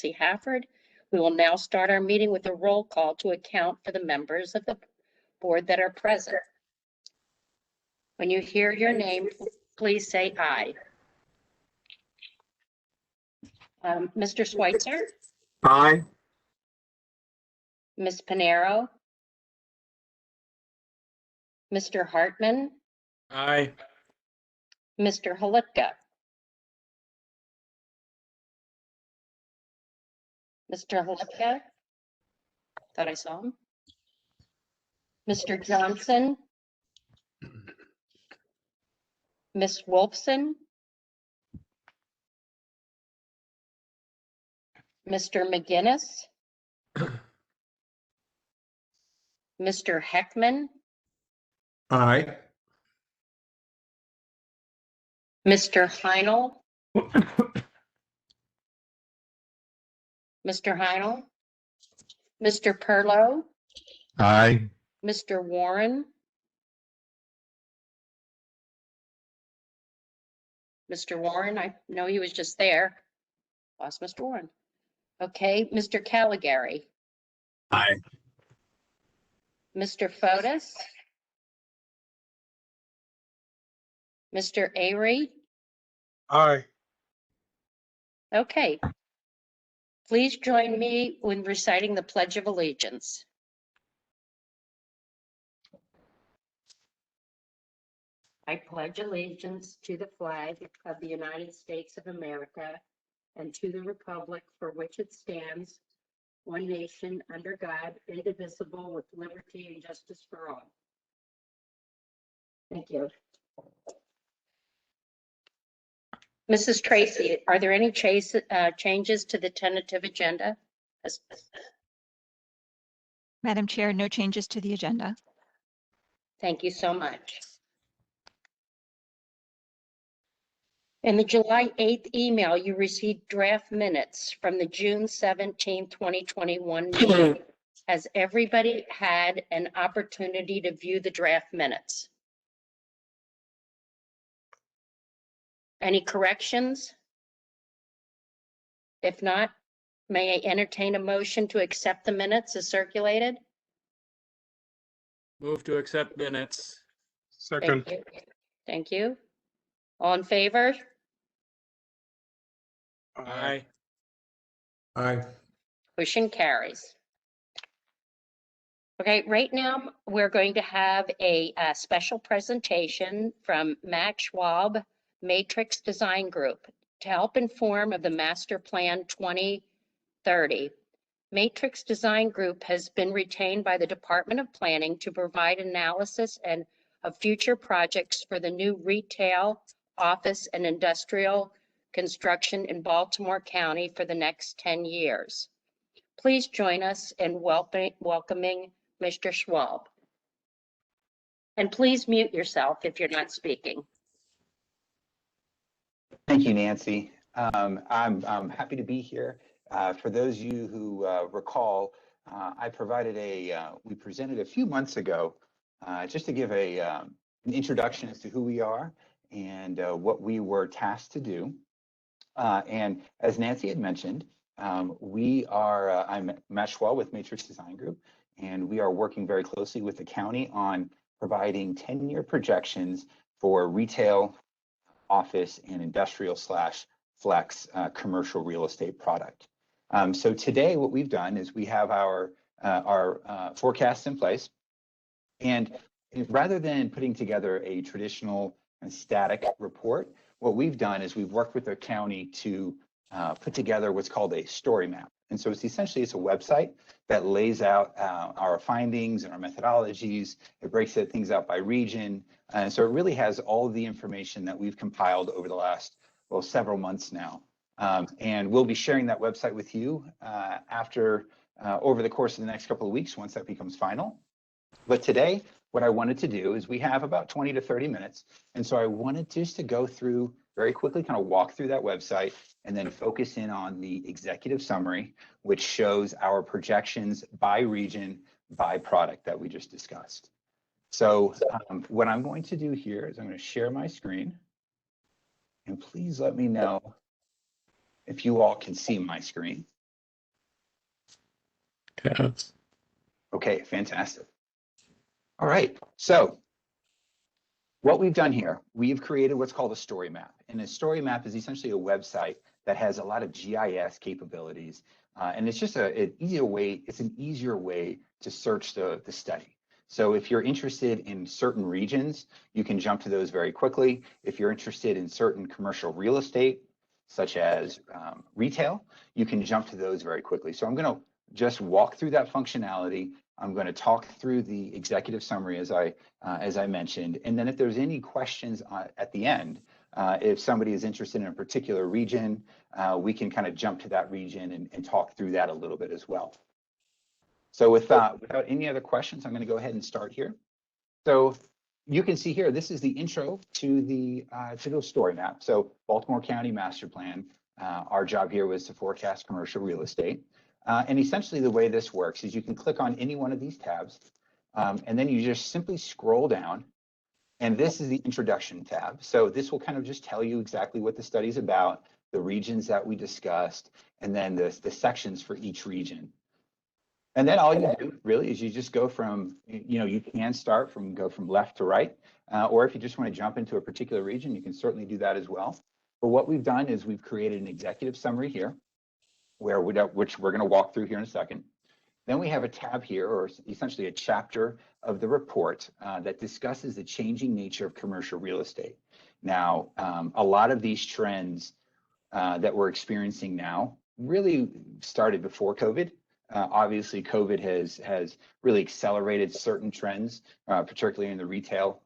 Hafford. We will now start our meeting with a roll call to account for the members of the board that are present. When you hear your name, please say aye. Mr. Schweitzer, Aye. Ms. Panero, Mr. Hartman, Aye. Mr. Halitka, Mr. Halitka, thought I saw him. Mr. Johnson, Ms. Wolfson, Mr. McGinnis, Mr. Heckman, Aye. Mr. Heinel, Mr. Heinel, Mr. Perlow, Aye. Mr. Warren, Mr. Warren, I know he was just there. Lost Mr. Warren. Okay, Mr. Caligari, Aye. Mr. Fotis, Mr. Avery. Aye. Okay. Please join me when reciting the Pledge of Allegiance. I pledge allegiance to the flag of the United States of America and to the republic for which it stands, one nation under God, indivisible, with liberty and justice for all. Thank you. Mrs. Tracy, are there any changes to the tentative agenda? Madam Chair, no changes to the agenda. Thank you so much. In the July 8th email, you received draft minutes from the June 17, 2021 meeting. Has everybody had an opportunity to view the draft minutes? Any corrections? If not, may I entertain a motion to accept the minutes as circulated? Move to accept minutes. Second. Thank you. Thank you. All in favor? Aye. Aye. Motion carries. Okay, right now we're going to have a special presentation from Max Schwab Matrix Design Group to help inform of the Master Plan 2030. Matrix Design Group has been retained by the Department of Planning to provide analysis and of future projects for the new retail, office, and industrial construction in Baltimore County for the next 10 years. Please join us in welcoming Mr. Schwab. And please mute yourself if you're not speaking. Thank you, Nancy. I'm happy to be here. For those of you who recall, we presented a few months ago just to give an introduction as to who we are and what we were tasked to do. And as Nancy had mentioned, I'm Matt Schwab with Matrix Design Group, and we are working very closely with the county on providing 10-year projections for retail, office, and industrial / flex commercial real estate product. So today what we've done is we have our forecasts in place, and rather than putting together a traditional and static report, what we've done is we've worked with the county to put together what's called a story map. And so it's a website that lays out our findings and our methodologies. It breaks things out by region. And so it really has all of the information that we've compiled over the last, well, several months now. And we'll be sharing that website with you over the course of the next couple of weeks once that becomes final. But today, what I wanted to do is we have about 20 to 30 minutes. And so I wanted just to go through very quickly, kind of walk through that website and then focus in on the executive summary, which shows our projections by region, by product that we just discussed. So what I'm going to do here is I'm going to share my screen. And please let me know if you all can see my screen. Yes. Okay, fantastic. All right, so what we've done here, we've created what's called a story map. And a story map is essentially a website that has a lot of GIS capabilities. And it's just an easier way to search the study. So if you're interested in certain regions, you can jump to those very quickly. If you're interested in certain commercial real estate, such as retail, you can jump to those very quickly. So I'm going to just walk through that functionality. I'm going to talk through the executive summary as I mentioned, and then if there's any questions at the end, if somebody is interested in a particular region, we can kind of jump to that region and talk through that a little bit as well. So without any other questions, I'm going to go ahead and start here. So you can see here, this is the intro to the story map. So Baltimore County Master Plan. Our job here was to forecast commercial real estate. And essentially the way this works is you can click on any one of these tabs, and then you just simply scroll down. And this is the introduction tab. So this will kind of just tell you exactly what the study's about, the regions that we discussed, and then the sections for each region. And then all you do really is you just go from, you can go from left to right, or if you just want to jump into a particular region, you can certainly do that as well. But what we've done is we've created an executive summary here, which we're going to walk through here in a second. Then we have a tab here, or essentially a chapter of the report that discusses the changing nature of commercial real estate. Now, a lot of these trends that we're experiencing now really started before COVID. Obviously, COVID has really accelerated certain trends, particularly in the retail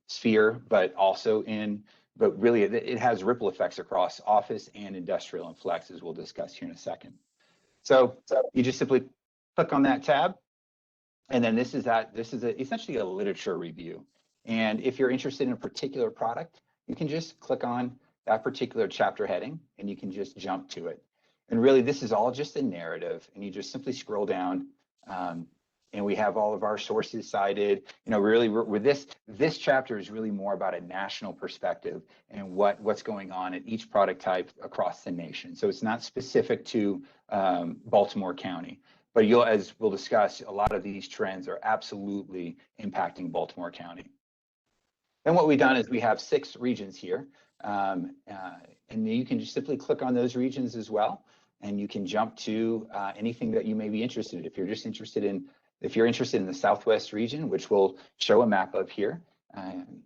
sphere, but really it has ripple effects across office and industrial and flex, as we'll discuss here in a second. So you just simply click on that tab, and then this is essentially a literature review. And if you're interested in a particular product, you can just click on that particular chapter heading, and you can just jump to it. And really, this is all just a narrative, and you just simply scroll down, and we have all of our sources cited. Really, with this chapter is really more about a national perspective and what's going on at each product type across the nation. So it's not specific to Baltimore County, but as we'll discuss, a lot of these trends are absolutely impacting Baltimore County. Then what we've done is we have 6 regions here, and you can just simply click on those regions as well, and you can jump to anything that you may be interested in. If you're interested in the Southwest region, which we'll show a map of here,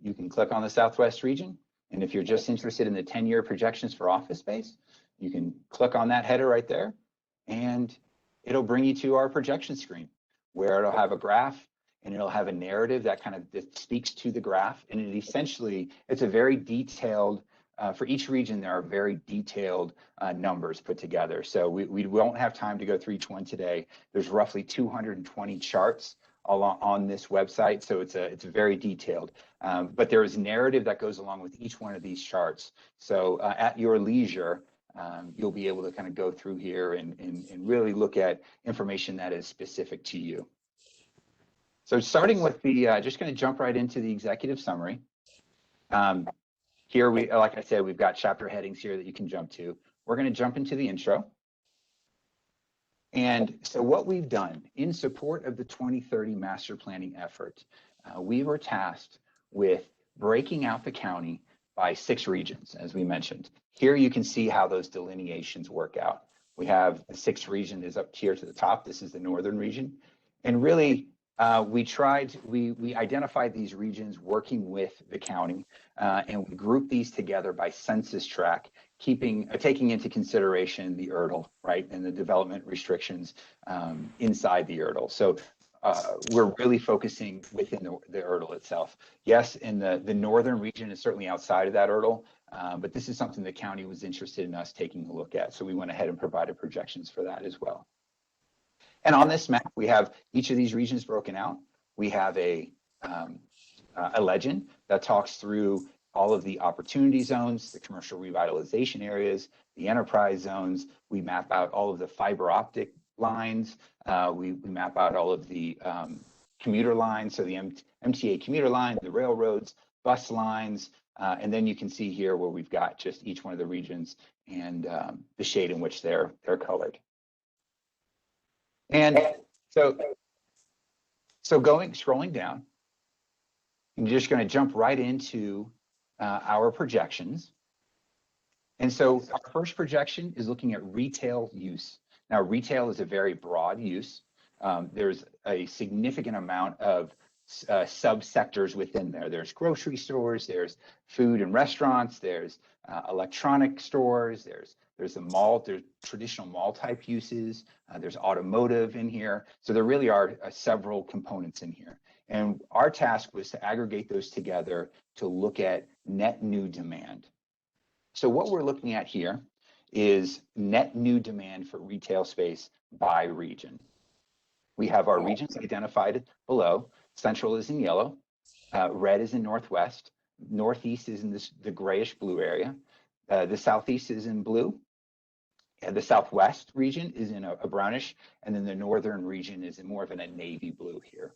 you can click on the Southwest region. And if you're just interested in the 10-year projections for office space, you can click on that header right there, and it'll bring you to our projection screen, where it'll have a graph and it'll have a narrative that speaks to the graph. And it's a very detailed, for each region, there are very detailed numbers put together. So we won't have time to go through each one today. There's roughly 220 charts on this website, so it's very detailed. But there is narrative that goes along with each one of these charts. So at your leisure, you'll be able to kind of go through here and really look at information that is specific to you. So starting with just going to jump right into the executive summary. Here, like I said, we've got chapter headings here that you can jump to. We're going to jump into the intro. And so what we've done in support of the 2030 master planning effort, we were tasked with breaking out the county by 6 regions, as we mentioned. Here you can see how those delineations work out. We have the 6th region is up here to the top. This is the northern region. And really, we identified these regions working with the county, and we grouped these together by census tract, taking into consideration the ERDL, right, and the development restrictions inside the ERDL. So we're really focusing within the ERDL itself. Yes, in the northern region is certainly outside of that ERDL, but this is something the county was interested in us taking a look at. So we went ahead and provided projections for that as well. And on this map, we have each of these regions broken out. We have a legend that talks through all of the opportunity zones, the commercial revitalization areas, the enterprise zones. We map out all of the fiber optic lines. We map out all of the commuter lines, so the MTA commuter line, the railroads, bus lines, and then you can see here where we've got just each one of the regions and the shade in which they're colored. And so scrolling down, I'm just going to jump right into our projections. And so our first projection is looking at retail use. Now, retail is a very broad use. There's a significant amount of subsectors within there. There's grocery stores, there's food and restaurants, there's electronic stores, there's the mall, there's traditional mall type uses, there's automotive in here. So there really are several components in here. And our task was to aggregate those together to look at net new demand. So what we're looking at here is net new demand for retail space by region. We have our regions identified below. Central is in yellow, red is in Northwest, Northeast is in the grayish blue area, the Southeast is in blue, and the Southwest region is in a brownish, and then the Northern region is in more of a navy blue here.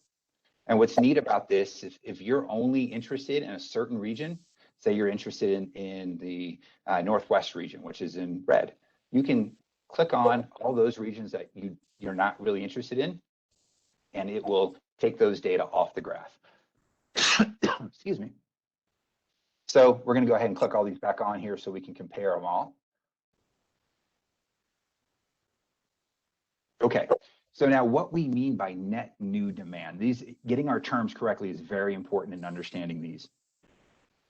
And what's neat about this, if you're only interested in a certain region, say you're interested in the Northwest region, which is in red, you can click on all those regions that you're not really interested in, and it will take those data off the graph. Excuse me. So we're going to go ahead and click all these back on here so we can compare them all. Okay, so now what we mean by net new demand, getting our terms correctly is very important in understanding these.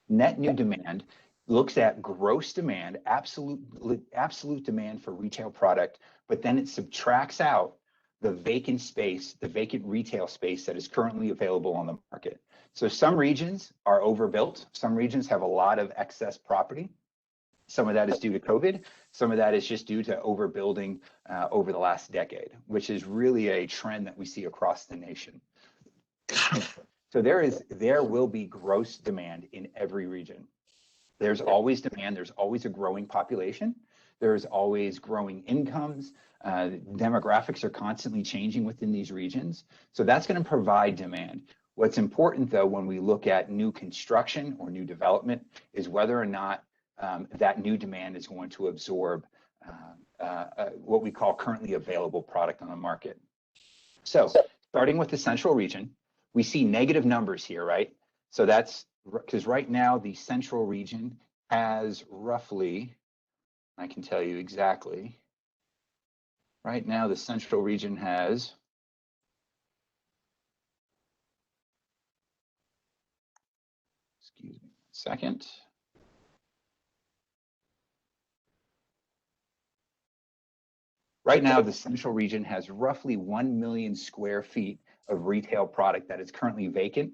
Net new demand looks at gross demand, absolute demand for retail product, but then it subtracts out the vacant space, the vacant retail space that is currently available on the market. So some regions are overbuilt. Some regions have a lot of excess property. Some of that is due to COVID. Some of that is just due to overbuilding over the last decade, which is really a trend that we see across the nation. So there will be gross demand in every region. There's always demand. There's always a growing population. There's always growing incomes. Demographics are constantly changing within these regions. So that's going to provide demand. What's important, though, when we look at new construction or new development is whether or not that new demand is going to absorb what we call currently available product on the market. So starting with the central region, we see negative numbers here, right? So that's because right now the central region has roughly, I can tell you exactly, right now the central region has excuse me a second. Right now, the central region has roughly 1 million square feet of retail product that is currently vacant.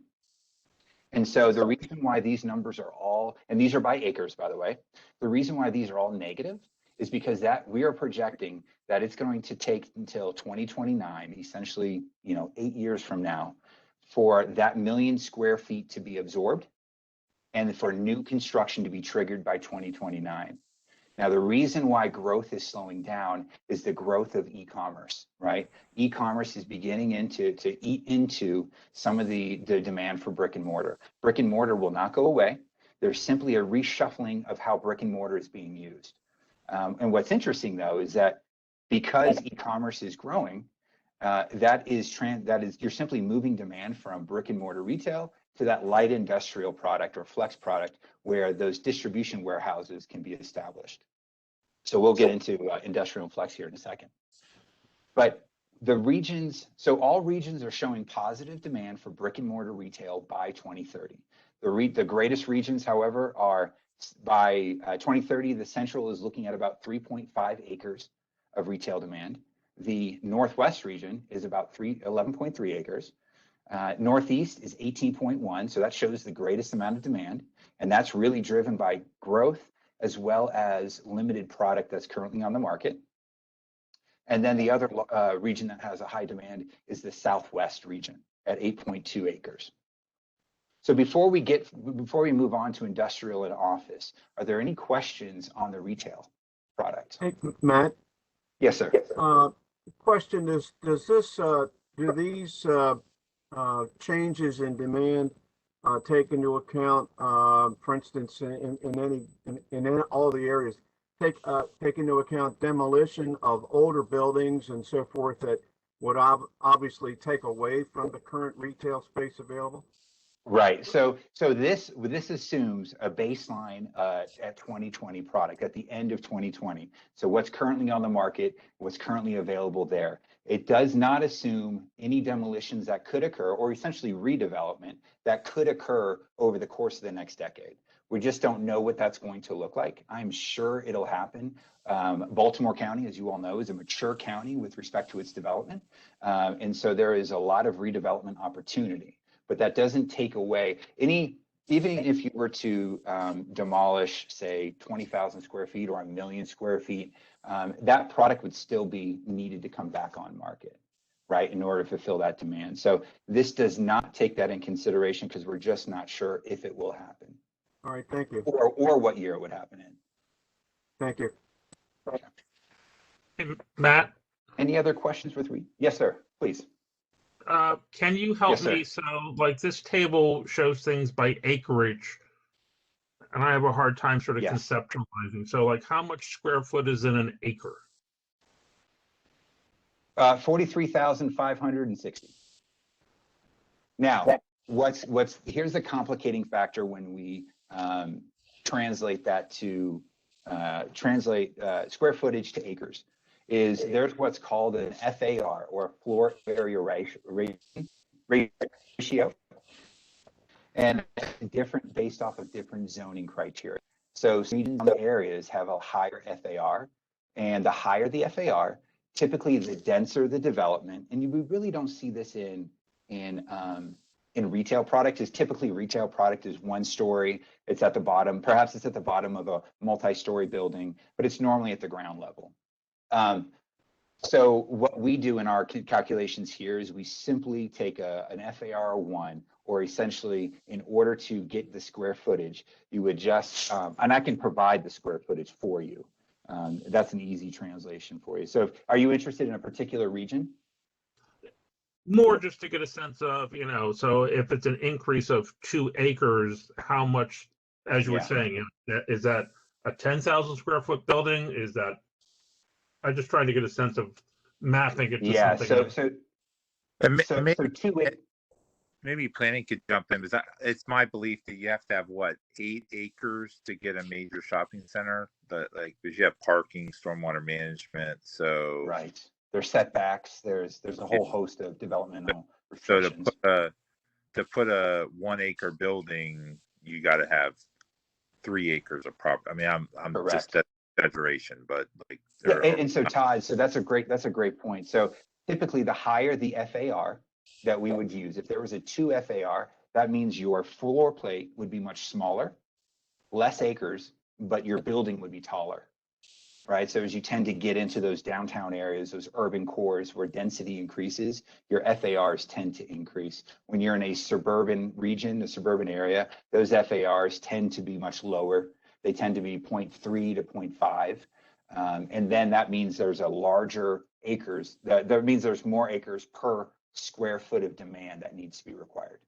And so the reason why these numbers are all, and these are by acres, by the way, the reason why these are all negative is because that we are projecting that it's going to take until 2029, essentially, 8 years from now, for that 1 million square feet to be absorbed and for new construction to be triggered by 2029. Now, the reason why growth is slowing down is the growth of e-commerce, right? E-commerce is beginning to eat into some of the demand for brick and mortar. Brick and mortar will not go away. There's simply a reshuffling of how brick and mortar is being used. And what's interesting, though, is that because e-commerce is growing, you're simply moving demand from brick and mortar retail to that light industrial product or flex product where those distribution warehouses can be established. So we'll get into industrial and flex here in a second. But the regions, so all regions are showing positive demand for brick and mortar retail by 2030. The greatest regions, however, are by 2030, the central is looking at about 3.5 acres of retail demand. The Northwest region is about 11.3 acres. Northeast is 18.1, so that shows the greatest amount of demand, and that's really driven by growth as well as limited product that's currently on the market. And then the other region that has a high demand is the Southwest region at 8.2 acres. So before we move on to industrial and office, are there any questions on the retail product? Hey, Matt. Yes, sir. Question is, do these changes in demand take into account, for instance, in all the areas, take into account demolition of older buildings and so forth that would obviously take away from the current retail space available? Right. So this assumes a baseline at 2020 product at the end of 2020. So what's currently on the market, what's currently available there. It does not assume any demolitions that could occur, or essentially redevelopment that could occur over the course of the next decade. We just don't know what that's going to look like. I'm sure it'll happen. Baltimore County, as you all know, is a mature county with respect to its development. And so there is a lot of redevelopment opportunity. But that doesn't take away any, even if you were to demolish, say, 20,000 square feet or 1 million square feet, that product would still be needed to come back on market, right, in order to fulfill that demand. So this does not take that in consideration because we're just not sure if it will happen. All right, thank you. Or what year it would happen in. Thank you. Hey, Matt, Any other questions with Reed? Yes, sir, please. can you help Yes, sir. me? So, like, this table shows things by acreage, and I have a hard time sort of Yes. conceptualizing. So, like, how much square foot is in an acre? 43,560. Now, here's the complicating factor when we translate that to square footage to acres. Is there's what's called an FAR, or floor area ratio, and it's different based off of different zoning criteria. So some areas have a higher FAR, and the higher the FAR, typically the denser the development. And we really don't see this in retail product. Is typically retail product is 1 story. It's at the bottom. Perhaps it's at the bottom of a multi-story building, but it's normally at the ground level. So what we do in our calculations here is we simply take an FAR 1, or essentially in order to get the square footage, you would just, and I can provide the square footage for you. That's an easy translation for you. So are you interested in a particular region? More just to get a sense of, so if it's an increase of 2 acres, how much, as you were Yeah. saying, is that a 10,000 square foot building? Is that, I'm just trying to get a sense of mapping it to Yeah, something. Maybe planning could jump in, because it's my belief that you have to have 8 acres to get a major shopping center. Because you have parking, stormwater management. So right, there's setbacks. There's a whole host of developmental restrictions. So to put a 1 acre building, you got to have 3 acres of property. I mean, I'm Correct. just exaggeration, but like. Yeah, and so Todd, so that's a great point. So typically, the higher the FAR that we would use, if there was a 2 FAR, that means your floor plate would be much smaller, less acres, but your building would be taller, right? So as you tend to get into those downtown areas, those urban cores where density increases, your FARs tend to increase. When you're in a suburban region, a suburban area, those FARs tend to be much lower. They tend to be 0.3 to 0.5. And then that means there's a larger acres, that means there's more acres per square foot of demand that needs to be required.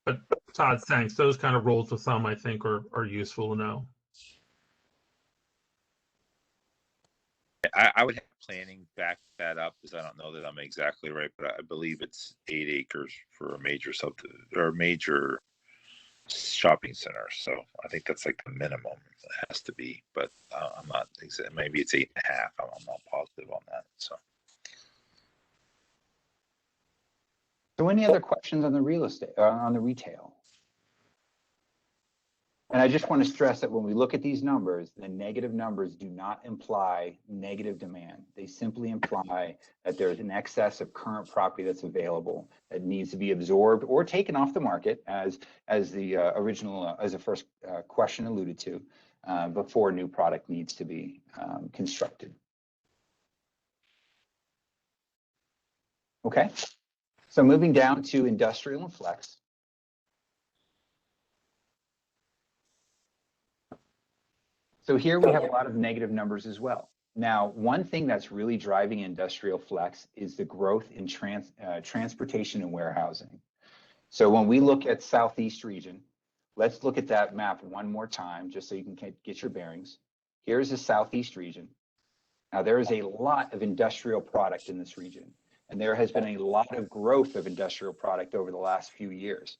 But Todd, thanks. Those kind of rules of thumb, I think, are useful to know. I would have planning back that up, because I don't know that I'm exactly right, but I believe it's 8 acres for a major major shopping center. So I think that's like the minimum it has to be, but I'm not exact. Maybe it's 8.5. I'm not positive on that. So any other questions on the real estate, on the retail? And I just want to stress that when we look at these numbers, the negative numbers do not imply negative demand. They simply imply that there's an excess of current property that's available that needs to be absorbed or taken off the market, as the first question alluded to, before new product needs to be constructed. Okay, so moving down to industrial and flex. So here we have a lot of negative numbers as well. Now, one thing that's really driving industrial flex is the growth in transportation and warehousing. So when we look at Southeast region, let's look at that map one more time, just so you can get your bearings. Here's the Southeast region. Now, there is a lot of industrial product in this region, and there has been a lot of growth of industrial product over the last few years.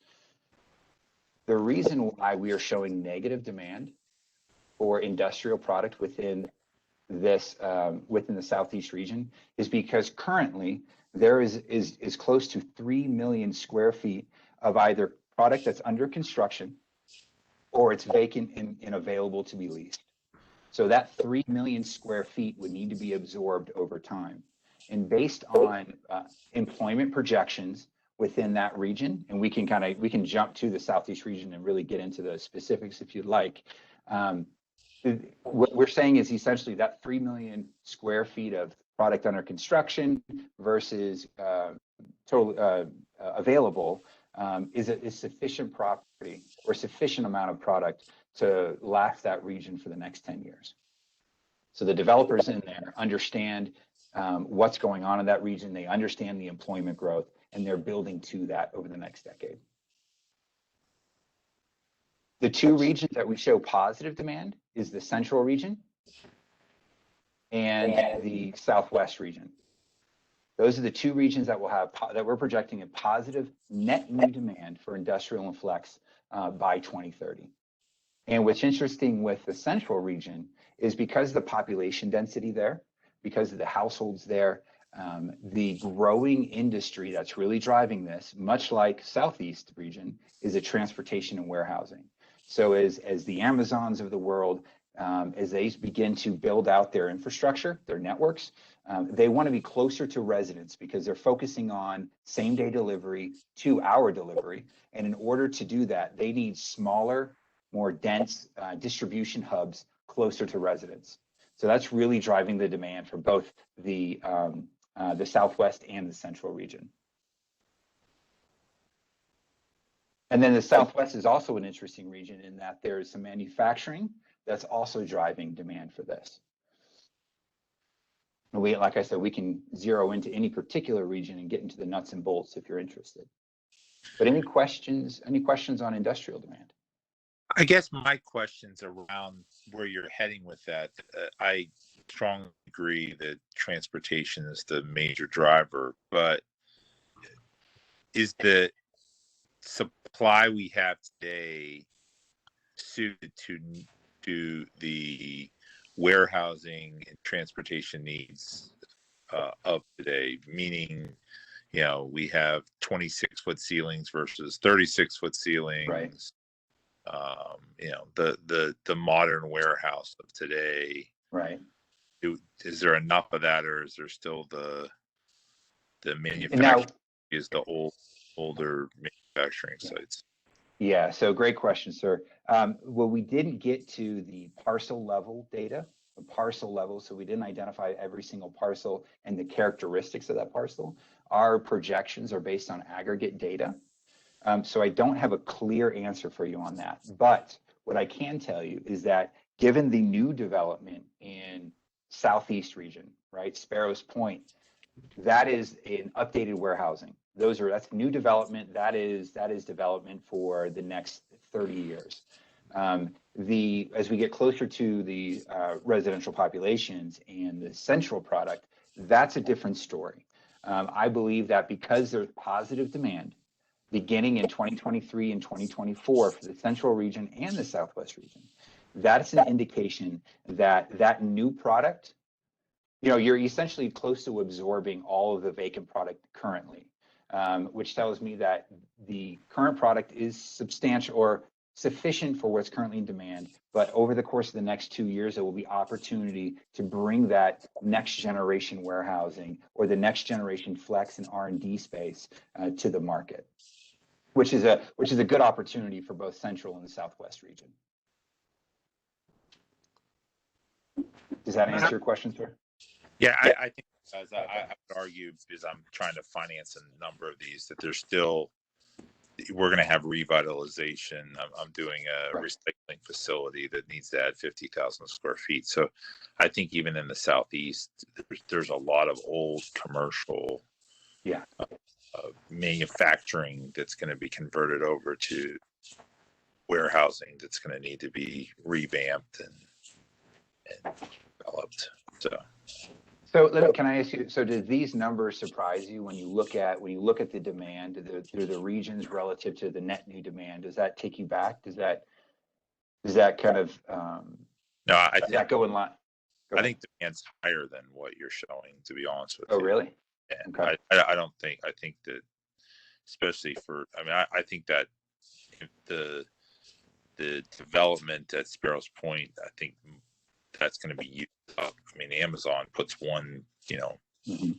The reason why we are showing negative demand for industrial product within this within the Southeast region is because currently there is close to 3 million square feet of either product that's under construction or it's vacant and available to be leased. So that 3 million square feet would need to be absorbed over time. And based on employment projections within that region, and we can jump to the Southeast region and really get into the specifics if you'd like. What we're saying is essentially that 3 million square feet of product under construction versus total available is sufficient property or sufficient amount of product to last that region for the next 10 years. So the developers in there understand what's going on in that region. They understand the employment growth, and they're building to that over the next decade. The two regions that we show positive demand is the central region and the southwest region. Those are the two regions that will have that we're projecting a positive net new demand for industrial and flex by 2030. And what's interesting with the central region is because of the population density there, because of the households there, the growing industry that's really driving this, much like Southeast region, is a transportation and warehousing. So as the Amazons of the world, as they begin to build out their infrastructure, their networks, they want to be closer to residents because they're focusing on same-day delivery, 2-hour delivery. And in order to do that, they need smaller, more dense distribution hubs closer to residents. So that's really driving the demand for both the Southwest and the Central region. And then the Southwest is also an interesting region in that there's some manufacturing that's also driving demand for this. And like I said, we can zero into any particular region and get into the nuts and bolts if you're interested. But any questions on industrial demand? I guess my question's around where you're heading with that. I strongly agree that transportation is the major driver, but is the supply we have today suited to the warehousing and transportation needs of today? Meaning, you know, we have 26-foot ceilings versus 36-foot ceilings. Right. You know, the modern warehouse of today. Right. Is there enough of that, or is there still the manufacturing is the older manufacturing sites? Yeah, so great question, sir. Well, we didn't get to the parcel level data, so we didn't identify every single parcel and the characteristics of that parcel. Our projections are based on aggregate data. So I don't have a clear answer for you on that. But what I can tell you is that given the new development in Southeast region, right, Sparrows Point, that is an updated warehousing. That's new development. That is development for the next 30 years. As we get closer to the residential populations and the central product, that's a different story. I believe that because there's positive demand beginning in 2023 and 2024 for the central region and the southwest region, that's an indication that that new product, you know, you're essentially close to absorbing all of the vacant product currently, which tells me that the current product is substantial or sufficient for what's currently in demand. But over the course of the next 2 years, there will be opportunity to bring that next generation warehousing or the next generation flex and R&D space to the market, which is a good opportunity for both central and the southwest region. Does that answer your question, sir? Yeah, I think as I would argue, because I'm trying to finance a number of these, that there's still, we're going to have revitalization. I'm doing a recycling facility that needs to add 50,000 square feet. So I think even in the southeast, there's a lot of old commercial manufacturing that's going to be converted over to warehousing that's going to need to be revamped and developed. So So can I ask you, so do these numbers surprise you when you look at the demand, the regions relative to the net new demand? Does that take you back? Does that kind of, No, I does think, that go in line? Go I ahead. think demand's higher than what you're showing, to be honest with Oh, you. really? Yeah, Okay. I don't think, I think that, especially for, I mean, I think that if the development at Sparrows Point, I think that's going to be used up. I mean, Amazon puts one, Mhm.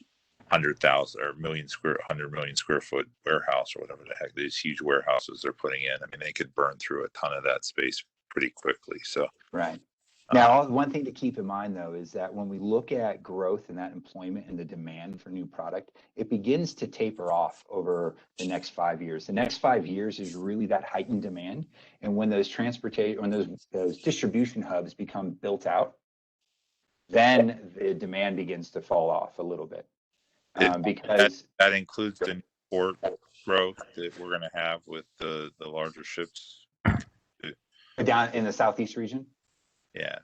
100,000 or 100 million square foot warehouse or whatever the heck, these huge warehouses they're putting in. I mean, they could burn through a ton of that space pretty quickly. So, Right. Now, one thing to keep in mind, though, is that when we look at growth in that employment and the demand for new product, it begins to taper off over the next 5 years. The next 5 years is really that heightened demand. And when those those distribution hubs become built out, then the demand begins to fall off a little bit. Because that includes the port growth that we're going to have with the larger ships. down in the Southeast region, Yeah.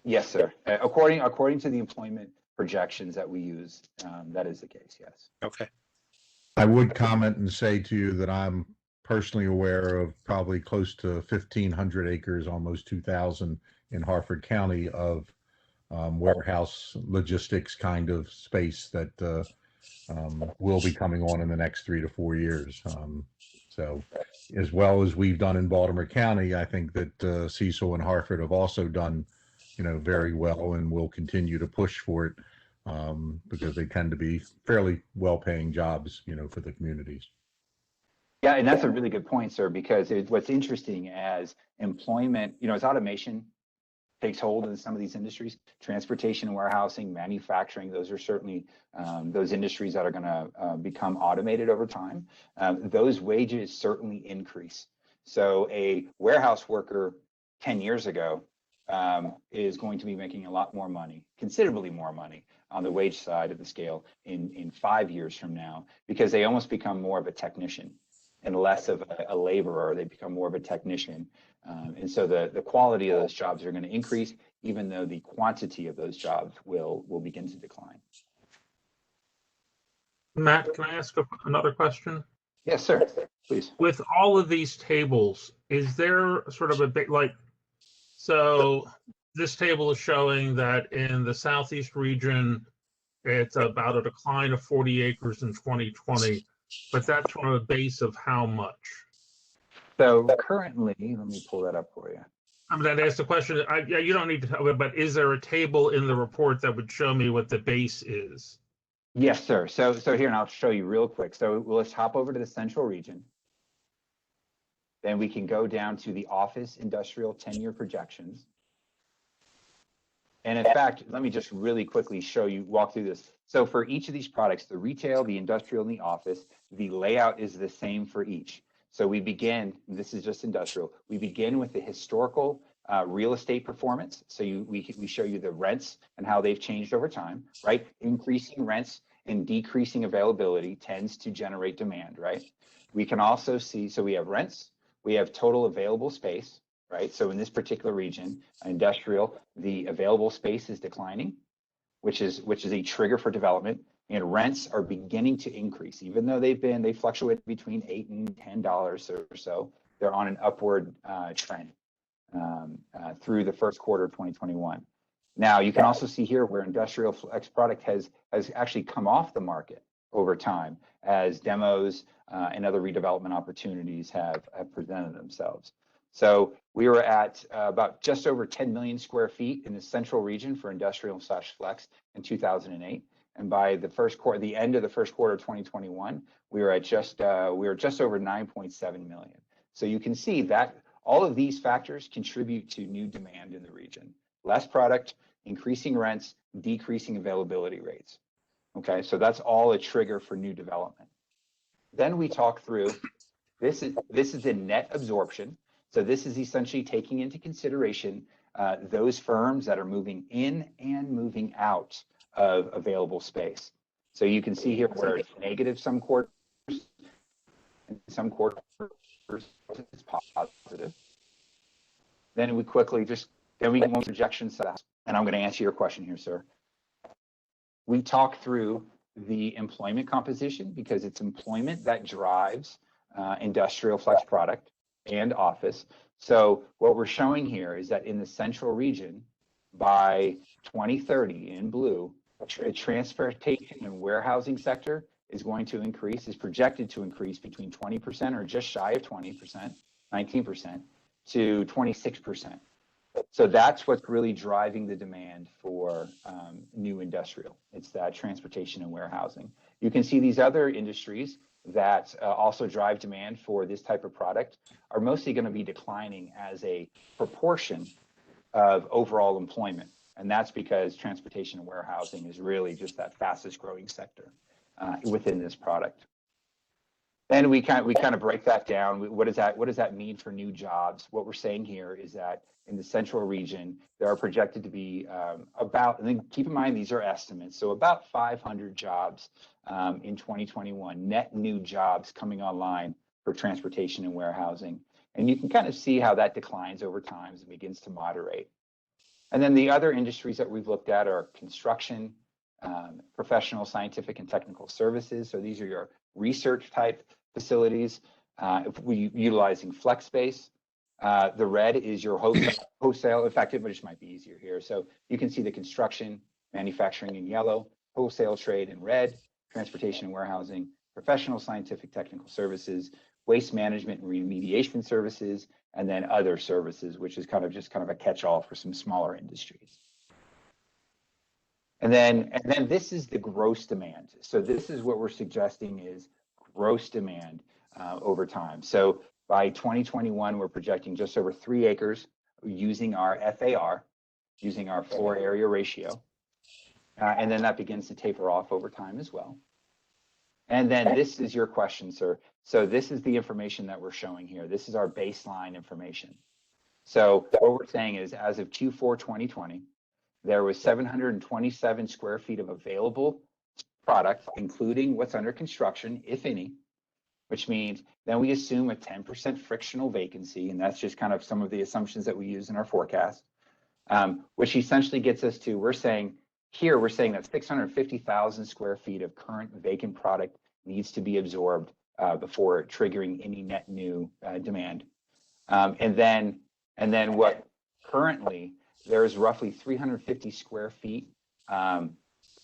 yes, sir. According to the employment projections that we use, that is the case. Yes. Okay. I would comment and say to you that I'm personally aware of probably close to 1,500 acres, almost 2,000 in Harford County of warehouse logistics kind of space that will be coming on in the next 3 to 4 years. So as well as we've done in Baltimore County, I think that Cecil and Harford have also done, very well and will continue to push for it because they tend to be fairly well-paying jobs, for the communities. Yeah, and that's a really good point, sir, because what's interesting as employment, as automation takes hold in some of these industries, transportation and warehousing, manufacturing, those are certainly those industries that are going to become automated over time. Those wages certainly increase. So a warehouse worker 10 years ago is going to be making a lot more money, considerably more money on the wage side of the scale in 5 years from now, because they almost become more of a technician and less of a laborer. They become more of a technician. And so the quality of those jobs are going to increase, even though the quantity of those jobs will begin to decline. Matt, can I ask another question? Yes, sir. Please. With all of these tables, is there sort of a bit so this table is showing that in the Southeast region, it's about a decline of 40 acres in 2020, but that's from a base of how much? So currently, let me pull that up for you. I'm going to ask the question. Yeah, you don't need to tell me, but is there a table in the report that would show me what the base is? Yes, sir. So here, and I'll show you real quick. So let's hop over to the central region. Then we can go down to the office industrial 10-year projections. And in fact, let me just really quickly walk through this. So for each of these products, the retail, the industrial, and the office, the layout is the same for each. So we begin, this is just industrial, we begin with the historical real estate performance. So we show you the rents and how they've changed over time, right? Increasing rents and decreasing availability tends to generate demand, right? We can also see, so we have rents, we have total available space, right? So in this particular region, industrial, the available space is declining, which is a trigger for development, and rents are beginning to increase. Even though they fluctuate between $8 and $10 or so, they're on an upward trend through the first quarter of 2021. Now, you can also see here where industrial flex product has actually come off the market over time as demos and other redevelopment opportunities have presented themselves. So we were at about just over 10 million square feet in the central region for industrial/flex in 2008. And by the end of the first quarter of 2021, we were just over 9.7 million. So you can see that all of these factors contribute to new demand in the region. Less product, increasing rents, decreasing availability rates. Okay, so that's all a trigger for new development. Then we talk through, this is the net absorption. So this is essentially taking into consideration those firms that are moving in and moving out of available space. So you can see here where it's negative some quarters, and some quarters it's positive. Then we quickly then we get more projections, and I'm going to answer your question here, sir. we talk through the employment composition because it's employment that drives industrial flex product and office. So what we're showing here is that in the central region, by 2030 in blue, transportation and warehousing sector is going to increase, is projected to increase between 20% or just shy of 20%, 19% to 26%. So that's what's really driving the demand for new industrial. It's that transportation and warehousing. You can see these other industries that also drive demand for this type of product are mostly going to be declining as a proportion of overall employment. And that's because transportation and warehousing is really just that fastest growing sector within this product. Then we kind of break that down. What does that mean for new jobs? What we're saying here is that in the central region, there are projected to be about, and then keep in mind, these are estimates. So about 500 jobs in 2021, net new jobs coming online for transportation and warehousing. And you can kind of see how that declines over time as it begins to moderate. And then the other industries that we've looked at are construction, professional, scientific, and technical services. So these are your research type facilities. If we utilizing flex space, the red is your wholesale. In fact, it just might be easier here. So you can see the construction, manufacturing in yellow, wholesale trade in red, transportation and warehousing, professional, scientific, technical services, waste management and remediation services, and then other services, which is kind of a catch-all for some smaller industries. And then this is the gross demand. So this is what we're suggesting is gross demand over time. So by 2021, we're projecting just over 3 acres using our FAR, using our floor area ratio. And then that begins to taper off over time as well. And then this is your question, sir. So this is the information that we're showing here. This is our baseline information. So what we're saying is as of Q4 2020, there was 727 square feet of available product, including what's under construction, if any, which means then we assume a 10% frictional vacancy. And that's just kind of some of the assumptions that we use in our forecast, which essentially gets us to, we're saying that 650,000 square feet of current vacant product needs to be absorbed before triggering any net new demand. And then what currently there is roughly 350 square feet per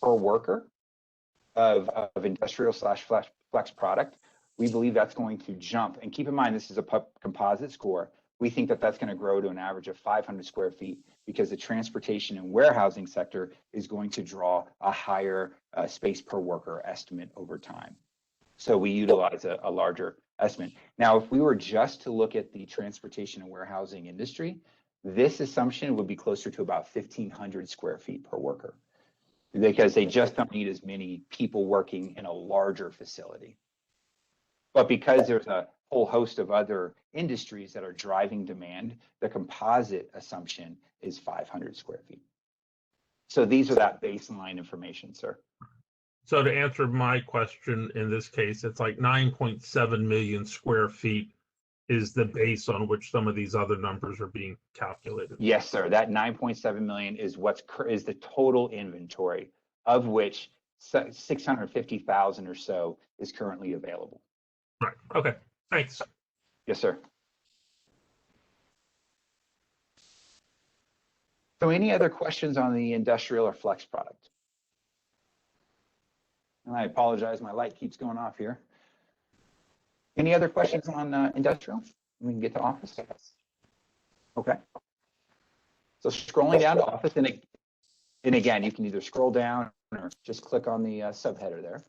worker of industrial / flex product. We believe that's going to jump. And keep in mind, this is a composite score. We think that that's going to grow to an average of 500 square feet because the transportation and warehousing sector is going to draw a higher space per worker estimate over time. So we utilize a larger estimate. Now, if we were just to look at the transportation and warehousing industry, this assumption would be closer to about 1,500 square feet per worker because they just don't need as many people working in a larger facility. But because there's a whole host of other industries that are driving demand, the composite assumption is 500 square feet. So these are that baseline information, sir. So to answer my question, in this case, it's like 9.7 million square feet is the base on which some of these other numbers are being calculated. Yes, sir. That 9.7 million is is the total inventory, of which 650,000 or so is currently available. Right. Okay. Thanks. Yes, sir. So any other questions on the industrial or flex product? And I apologize, my light keeps going off here. Any other questions on industrial? We can get to office. Okay. So scrolling down to office, and again, you can either scroll down or just click on the subheader there.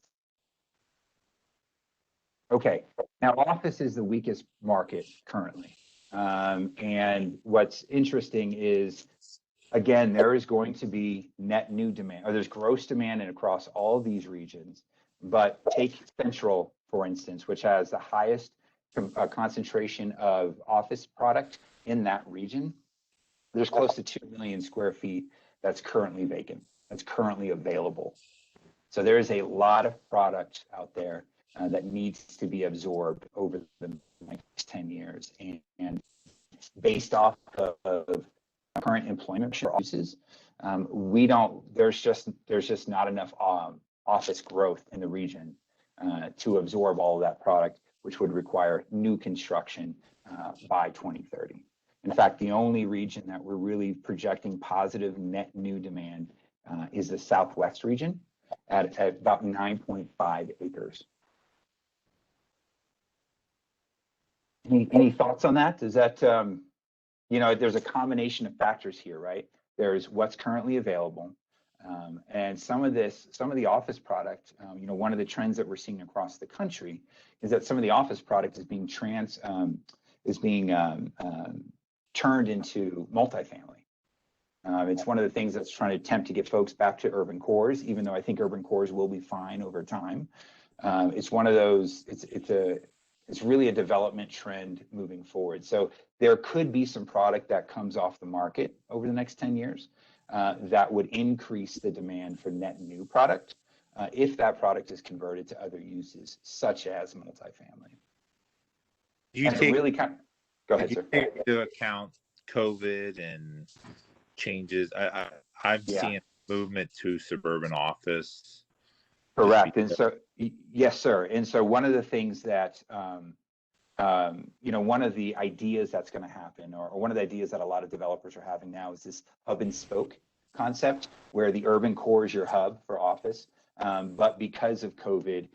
Okay, now office is the weakest market currently. And what's interesting is, again, there is going to be net new demand, or there's gross demand across all these regions. But take Central, for instance, which has the highest concentration of office product in that region. There's close to 2 million square feet that's currently vacant, that's currently available. So there is a lot of product out there that needs to be absorbed over the next 10 years. And based off of current employment uses, there's just not enough office growth in the region to absorb all of that product, which would require new construction by 2030. In fact, the only region that we're really projecting positive net new demand is the Southwest region at about 9.5 acres. Any thoughts on that? Does that, there's a combination of factors here, right? There's what's currently available. And some of the office product, one of the trends that we're seeing across the country is that some of the office product is being turned into multifamily. It's one of the things that's trying to attempt to get folks back to urban cores, even though I think urban cores will be fine over time. It's one of those, it's really a development trend moving forward. So there could be some product that comes off the market over the next 10 years that would increase the demand for net new product if that product is converted to other uses, such as multifamily. Do you And it take, really kind of, go ahead, do you sir. take into account COVID and changes? I'm Yeah. seeing movement to suburban office. Correct. And so, yes, sir. And so one of the things that, one of the ideas that's going to happen, or one of the ideas that a lot of developers are having now is this hub and spoke concept, where the urban core is your hub for office. But because of COVID,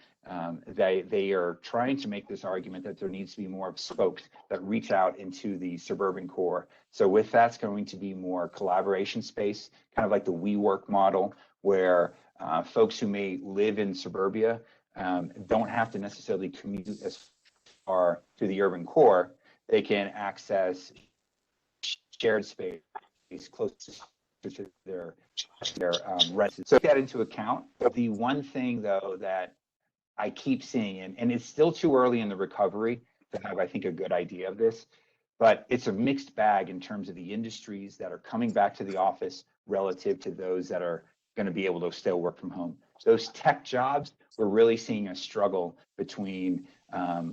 they are trying to make this argument that there needs to be more of spokes that reach out into the suburban core. So with that's going to be more collaboration space, kind of like the WeWork model, where folks who may live in suburbia don't have to necessarily commute as far to the urban core. They can access shared space close to their residence. So take that into account. The one thing, though, that I keep seeing, and it's still too early in the recovery to have, I think, a good idea of this, but it's a mixed bag in terms of the industries that are coming back to the office relative to those that are going to be able to still work from home. Those tech jobs, we're really seeing a struggle between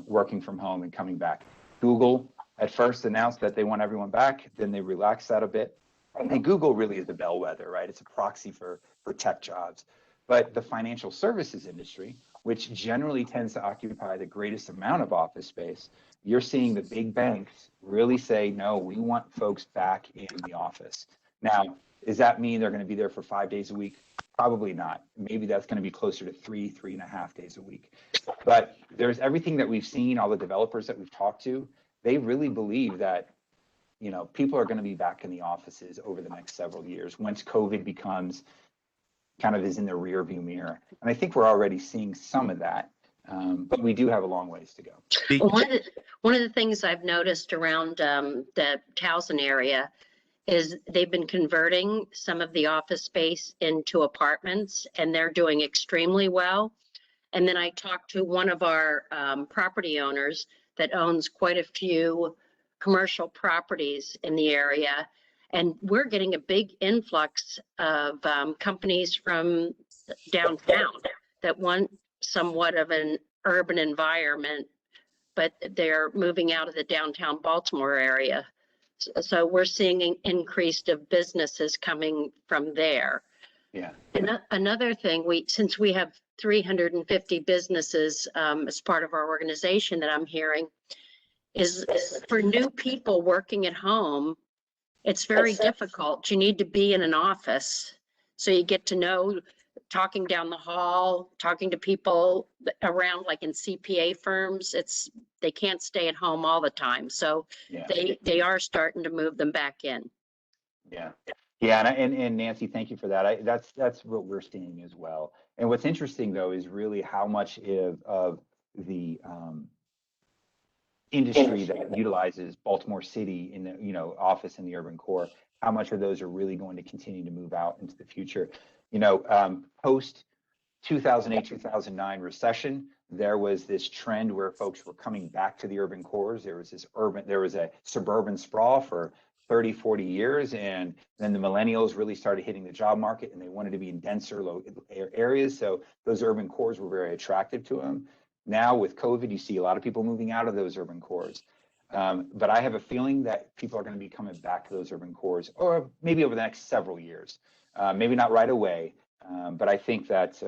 working from home and coming back. Google at first announced that they want everyone back, then they relaxed that a bit. And Google really is the bellwether, right? It's a proxy for tech jobs. But the financial services industry, which generally tends to occupy the greatest amount of office space, you're seeing the big banks really say, no, we want folks back in the office. Now, does that mean they're going to be there for 5 days a week? Probably not. Maybe that's going to be closer to 3.5 days a week. But there's everything that we've seen, all the developers that we've talked to, they really believe that people are going to be back in the offices over the next several years once COVID becomes kind of is in the rear view mirror. And I think we're already seeing some of that, but we do have a long ways to go. One of the things I've noticed around the Towson area is they've been converting some of the office space into apartments, and they're doing extremely well. And then I talked to one of our property owners that owns quite a few commercial properties in the area. And we're getting a big influx of companies from downtown that want somewhat of an urban environment, but they're moving out of the downtown Baltimore area. So we're seeing an increase of businesses coming from there. Yeah. And another thing, since we have 350 businesses as part of our organization that I'm hearing, is for new people working at home, it's very difficult. You need to be in an office. So you get to know, talking down the hall, talking to people around, like in CPA firms, they can't stay at home all the time. So Yeah. they are starting to move them back in. Yeah. Yeah. And Nancy, thank you for that. That's what we're seeing as well. And what's interesting, though, is really how much of the industry that utilizes Baltimore City in the office in the urban core, how much of those are really going to continue to move out into the future. Post 2008, 2009 recession, there was this trend where folks were coming back to the urban cores. There was a suburban sprawl for 30, 40 years. And then the millennials really started hitting the job market, and they wanted to be in denser areas. So those urban cores were very attractive to them. Now with COVID, you see a lot of people moving out of those urban cores. But I have a feeling that people are going to be coming back to those urban cores, or maybe over the next several years. maybe not right away, but I think that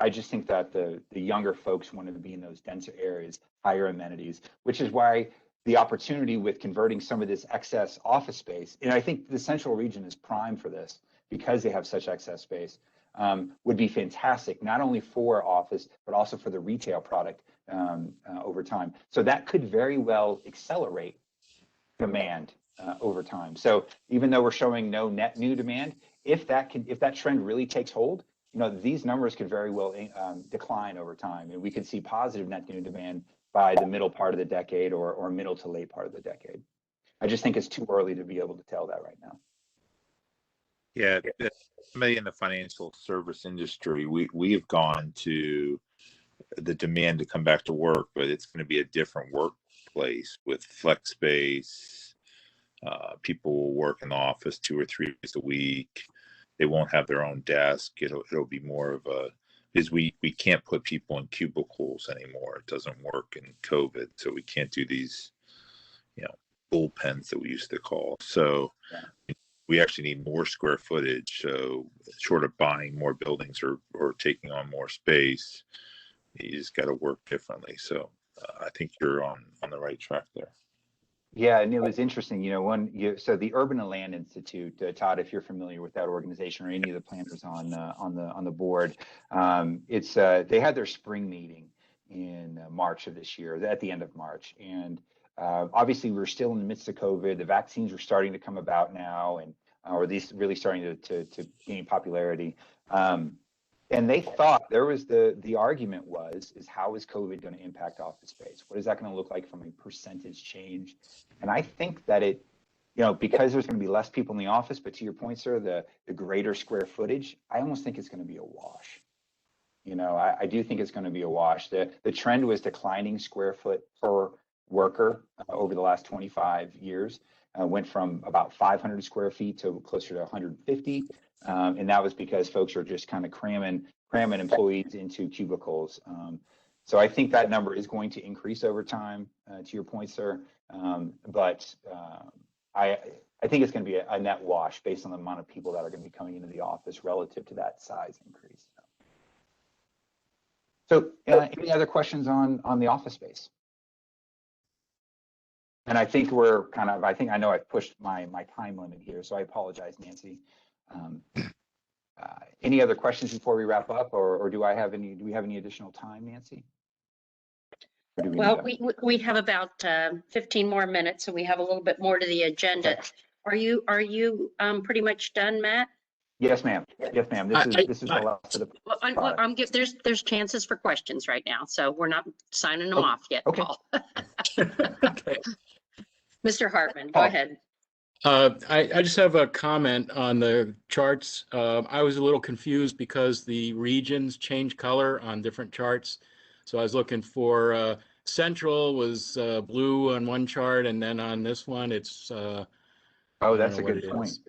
I just think that the younger folks wanted to be in those denser areas, higher amenities, which is why the opportunity with converting some of this excess office space, and I think the central region is prime for this because they have such excess space, would be fantastic, not only for office, but also for the retail product over time. So that could very well accelerate demand over time. So even though we're showing no net new demand, if that trend really takes hold, these numbers could very well decline over time, and we could see positive net new demand by the middle part of the decade or middle to late part of the decade. I just think it's too early to be able to tell that right now. Yeah, somebody in the financial service industry, we have gone to the demand to come back to work, but it's going to be a different workplace with flex space. People will work in the office 2 or 3 days a week. They won't have their own desk. It'll be more of a, because we can't put people in cubicles anymore. It doesn't work in COVID, so we can't do these, bullpens that we used to call. So we actually need more square footage. So short of buying more buildings or taking on more space, you just got to work differently. So I think you're on the right track there. Yeah, and it was interesting, so the Urban and Land Institute, Todd, if you're familiar with that organization or any of the planners on the board, they had their spring meeting in March of this year, at the end of March, and obviously we're still in the midst of COVID. The vaccines are starting to come about now, and or at least really starting to gain popularity. And they thought there was the argument is how is COVID going to impact office space? What is that going to look like from a percentage change? And I think that because there's going to be less people in the office, but to your point, sir, the greater square footage, I almost think it's going to be a wash. I do think it's going to be a wash. The trend was declining square foot per worker over the last 25 years. Went from about 500 square feet to closer to 150. And that was because folks are just kind of cramming employees into cubicles. So I think that number is going to increase over time, to your point, sir. But I think it's going to be a net wash based on the amount of people that are going to be coming into the office relative to that size increase. So any other questions on the office space? And I think I know I've pushed my time limit here, so I apologize, Nancy. Any other questions before we wrap up, or do we have any additional time, Nancy? Well, we have about 15 more minutes, so we have a little bit more to the agenda. Okay. Are you pretty much done, Matt? Yes, ma'am. Yes, ma'am. This is the last of the. Well, there's chances for questions right now, so we're not signing them off yet, okay. Paul. Okay. Mr. Hartman, go ahead. I just have a comment on the charts. I was a little confused because the regions change color on different charts. So I was looking for Central was blue on one chart, and then on this one it's that's a good point.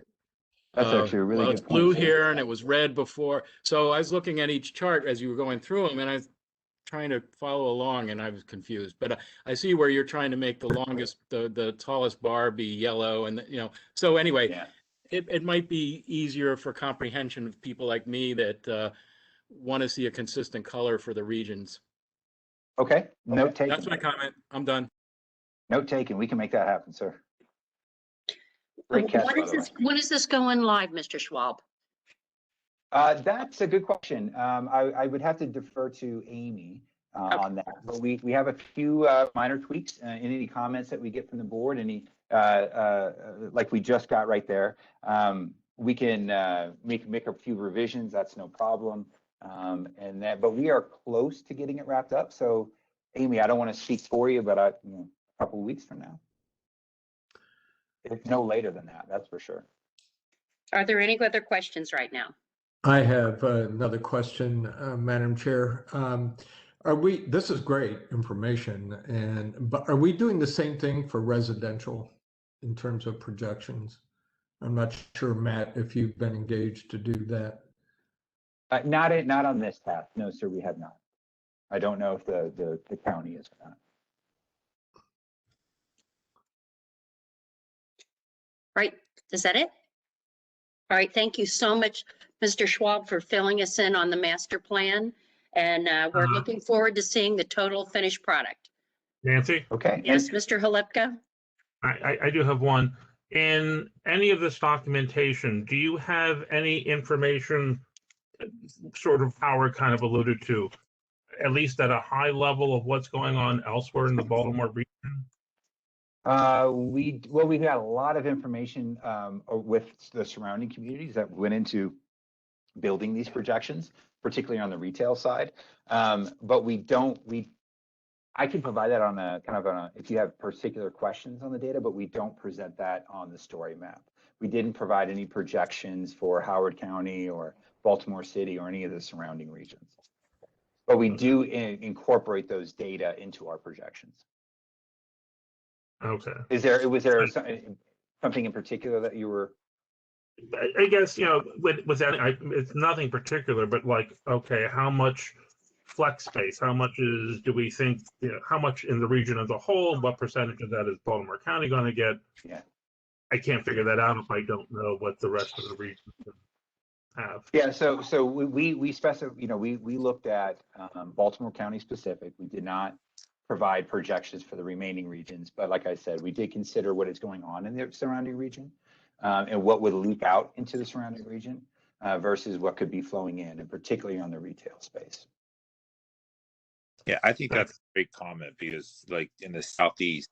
That's actually a really good point. It's blue here and it was red before. So I was looking at each chart as you were going through them, and I was trying to follow along, and I was confused. But I see where you're trying to make the longest, the tallest bar be yellow, and So anyway, yeah. It might be easier for comprehension of people like me that want to see a consistent color for the regions. Okay. Note taken. That's my comment. I'm done. Note taken. We can make that happen, sir. Great catch, when is this going live, Mr. Schwab? That's a good question. I would have to defer to Amy on that. But we have a few minor tweaks in any comments that we get from the board. Any like we just got right there. We can make a few revisions. That's no problem. But we are close to getting it wrapped up. So, Amy, I don't want to speak for you, but a couple of weeks from now. If no later than that, that's for sure. Are there any other questions right now? I have another question, Madam Chair. This is great information, but are we doing the same thing for residential in terms of projections? I'm not sure, Matt, if you've been engaged to do that. Not on this path. No, sir, we have not. I don't know if the county is or not. Right. Is that it? All right, thank you so much, Mr. Schwab, for filling us in on the master plan. And we're looking forward to seeing the total finished product. Nancy, Okay. Yes, And Mr. Halepka? I do have one. In any of this documentation, do you have any information, sort of Howard kind of alluded to, at least at a high level of what's going on elsewhere in the Baltimore region? we've got a lot of information with the surrounding communities that went into building these projections, particularly on the retail side. But I can provide that on a kind of if you have particular questions on the data, but we don't present that on the story map. We didn't provide any projections for Howard County or Baltimore City or any of the surrounding regions. But we do incorporate those data into our projections. Okay. Was there something in particular that you were? I guess, with that, it's nothing particular, but like, okay, how much flex space, how much do we think, how much in the region as a whole, what percentage of that is Baltimore County going to get? Yeah. I can't figure that out if I don't know what the rest of the region have. Yeah, so we specify, we looked at Baltimore County specific. We did not provide projections for the remaining regions, but like I said, we did consider what is going on in the surrounding region and what would leak out into the surrounding region versus what could be flowing in, and particularly on the retail space. Yeah, I think that's a great comment because, like in the southeast,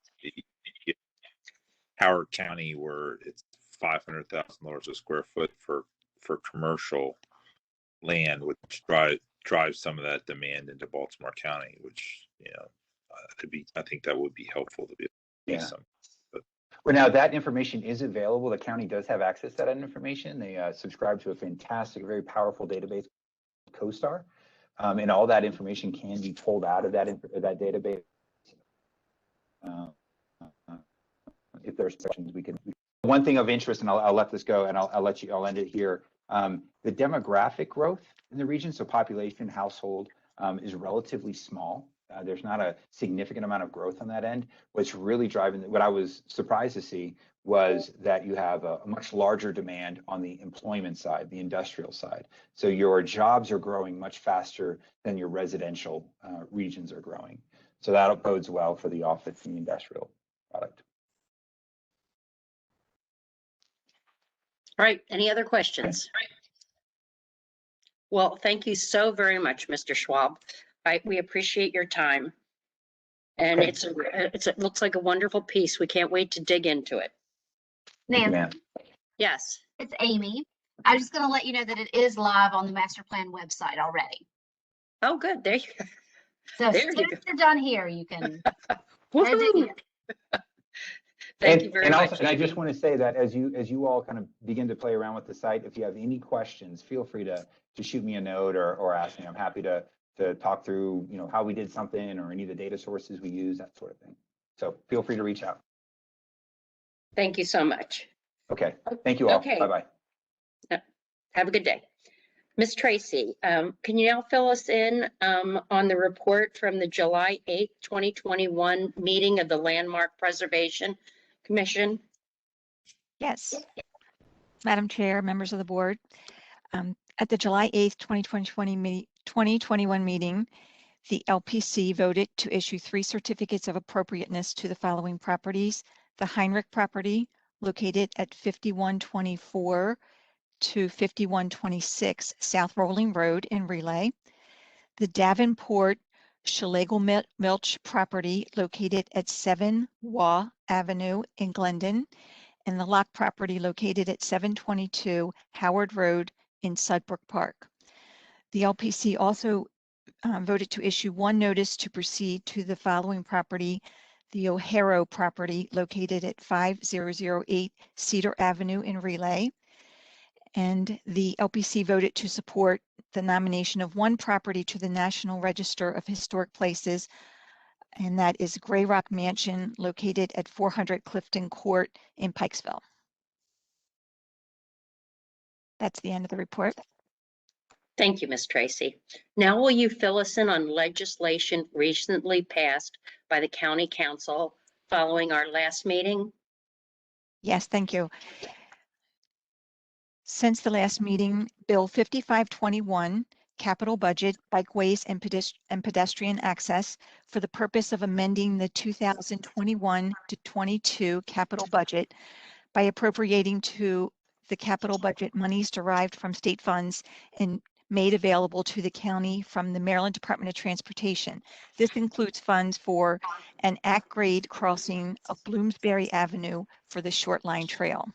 Howard County, where it's $500,000 a square foot for commercial land, which drives some of that demand into Baltimore County, which I think that would be helpful to be able to see some. But Well, now that information is available. The county does have access to that information. They subscribe to a fantastic, very powerful database, CoStar, and all that information can be pulled out of that database. If there's questions, we can. One thing of interest, and I'll let this go, and I'll end it here. The demographic growth in the region, so population, household, is relatively small. There's not a significant amount of growth on that end. What's really driving, what I was surprised to see was that you have a much larger demand on the employment side, the industrial side. So your jobs are growing much faster than your residential regions are growing. So that bodes well for the office and the industrial product. All right, any other questions? Well, thank you so very much, Mr. Schwab. We appreciate your time. And Okay. it looks like a wonderful piece. We can't wait to dig into it. Nancy, Yes. it's Amy. I'm just going to let you know that it is live on the master plan website already. Oh, good. There you go. So There as you soon go. as you're done here, you can. Woohoo! Thank you very and much. Also, and I just Amy. want to say that as you all kind of begin to play around with the site, if you have any questions, feel free to shoot me a note or ask me. I'm happy to talk through, how we did something or any of the data sources we use, that sort of thing. So feel free to reach out. Thank you so much. Okay. Thank you all. Okay. Bye-bye. Have a good day. Ms. Tracy, can you now fill us in on the report from the July 8th, 2021 meeting of the Landmark Preservation Commission? Yes. Madam Chair, members of the board, at the July 8th, 2021 meeting, the LPC voted to issue 3 certificates of appropriateness to the following properties: the Heinrich property located at 5124 to 5126 South Rolling Road in Relay, the Davenport Schlegel Milch property located at 7 Waugh Avenue in Glendon, and the Locke property located at 722 Howard Road in Sudbrook Park. The LPC also voted to issue 1 notice to proceed to the following property: the O'Hara property located at 5008 Cedar Avenue in Relay. And the LPC voted to support the nomination of 1 property to the National Register of Historic Places, and that is Gray Rock Mansion located at 400 Clifton Court in Pikesville. That's the end of the report. Thank you, Ms. Tracy. Now will you fill us in on legislation recently passed by the County Council following our last meeting? Yes, thank you. Since the last meeting, Bill 5521, Capital Budget, Bikeways and Pedestrian Access, for the purpose of amending the 2021 to 22 capital budget by appropriating to the capital budget monies derived from state funds and made available to the county from the Maryland Department of Transportation. This includes funds for an at-grade crossing of Bloomsbury Avenue for the Short Line Trail.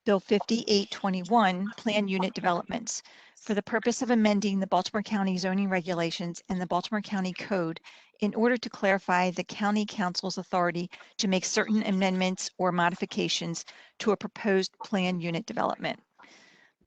Bill 5821, Plan Unit Developments, for the purpose of amending the Baltimore County zoning regulations and the Baltimore County Code in order to clarify the County Council's authority to make certain amendments or modifications to a proposed plan unit development.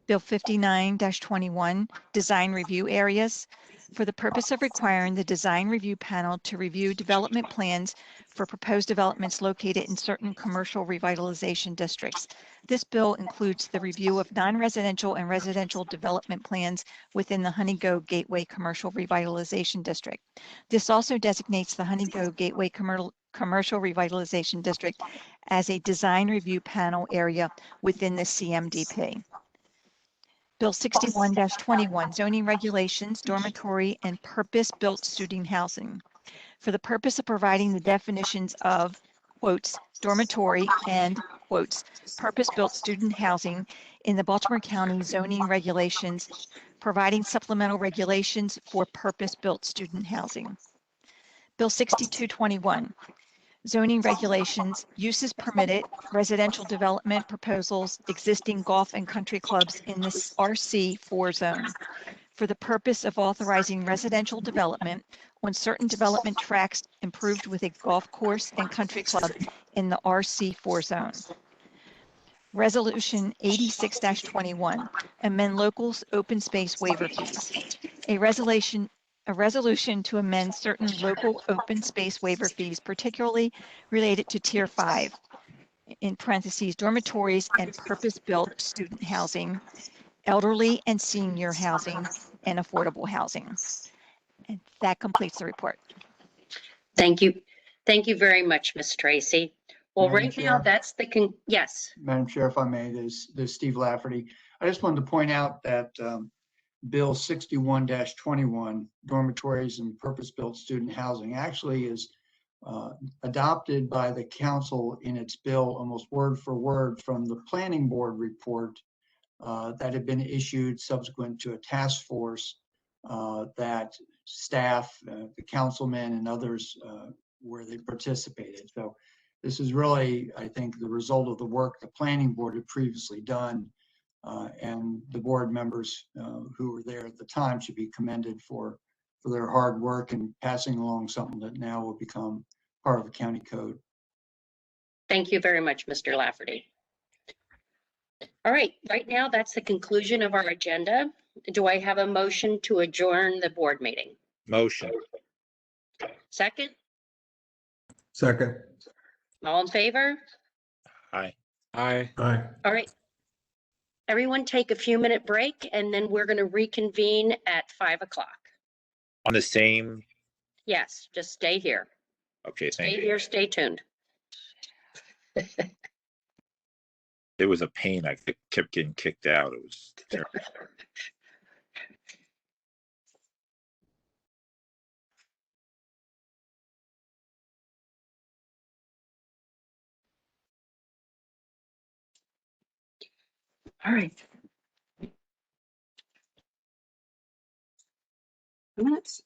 Bill 59-21, Design Review Areas, for the purpose of requiring the Design Review Panel to review development plans for proposed developments located in certain commercial revitalization districts. This bill includes the review of non-residential and residential development plans within the Honey Go Gateway Commercial Revitalization District. This also designates the Honey Go Gateway Commercial Revitalization District as a Design Review Panel area within the CMDP. Bill 61-21, Zoning Regulations, Dormitory and Purpose-Built Student Housing, for the purpose of providing the definitions of, quotes, dormitory and, quotes, purpose-built student housing in the Baltimore County zoning regulations, providing supplemental regulations for purpose-built student housing. Bill 6221, Zoning Regulations, Uses Permitted, Residential Development Proposals, Existing Golf and Country Clubs in the RC4 zone, for the purpose of authorizing residential development on certain development tracts improved with a golf course and country club in the RC4 zone. Resolution 86-21, amend locals open space waiver fees. A resolution to amend certain local open space waiver fees, particularly related to Tier 5, in parentheses, dormitories and purpose-built student housing, elderly and senior housing, and affordable housing. And that completes the report. Thank you. Thank you very much, Ms. Tracy. Well, Madam right now, Chair. that's the, yes. Madam Chair, if I may, this Steve Lafferty. I just wanted to point out that Bill 61-21, dormitories and purpose-built student housing, actually is adopted by the council in its bill almost word for word from the planning board report that had been issued subsequent to a task force that staff, the councilmen and others where they participated. So this is really, I think, the result of the work the planning board had previously done, and the board members who were there at the time should be commended for their hard work in passing along something that now will become part of the county code. Thank you very much, Mr. Lafferty. All right, right now, that's the conclusion of our agenda. Do I have a motion to adjourn the board meeting? Motion. Second, Second. all in favor? Aye. Aye. Aye. All right. Everyone take a few-minute break, and then we're going to reconvene at 5 o'clock. On the same, Yes, just stay here. okay, thank Stay you. here, stay tuned. It was a pain. I kept getting kicked out. It was terrible. All right. Minutes.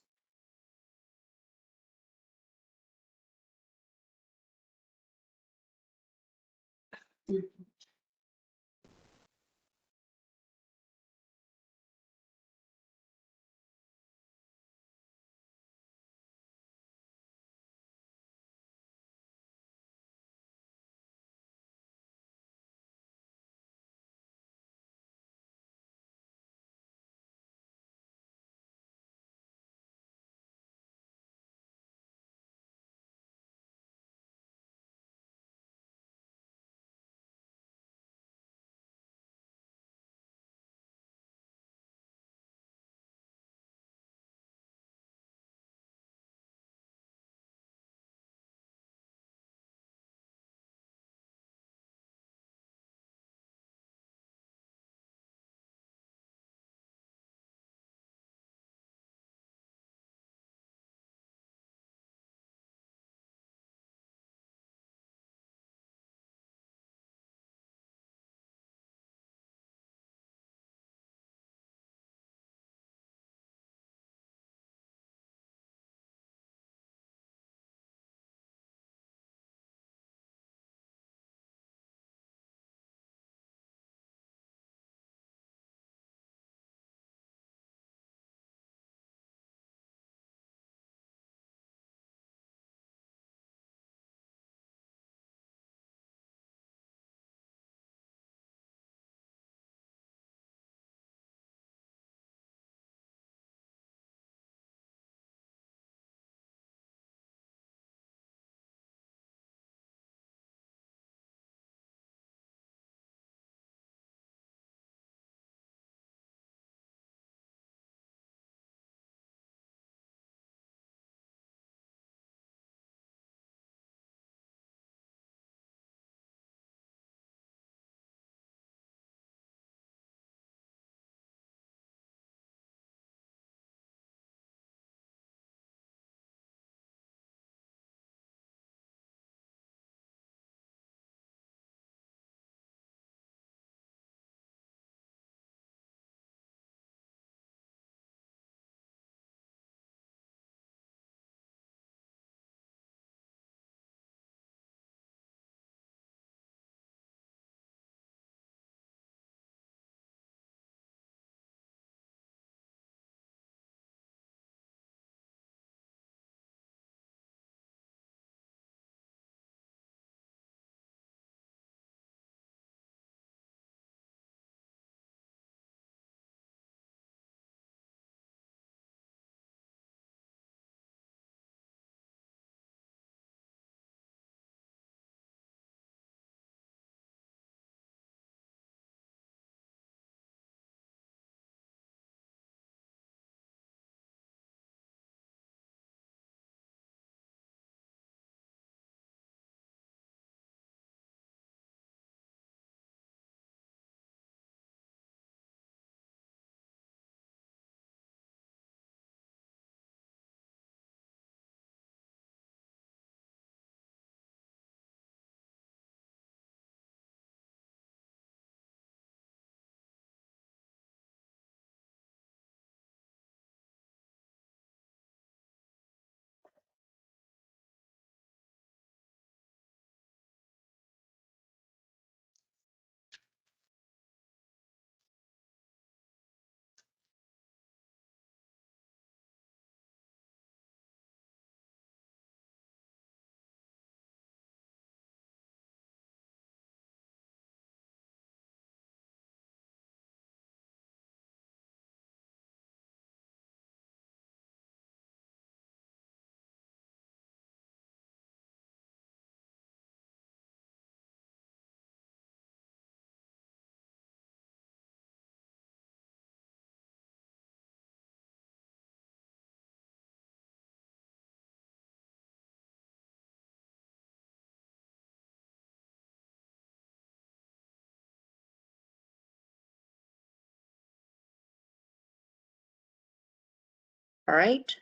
All right.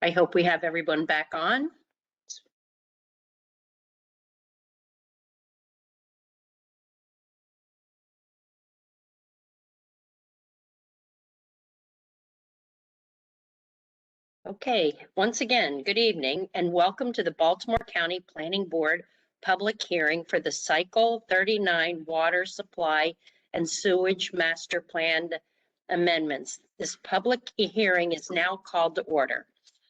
I hope we have everyone back on. Okay, once again, good evening and welcome to the Baltimore County Planning Board public hearing for the Cycle 39 Water Supply and Sewage Master Plan amendments. This public hearing is now called to order.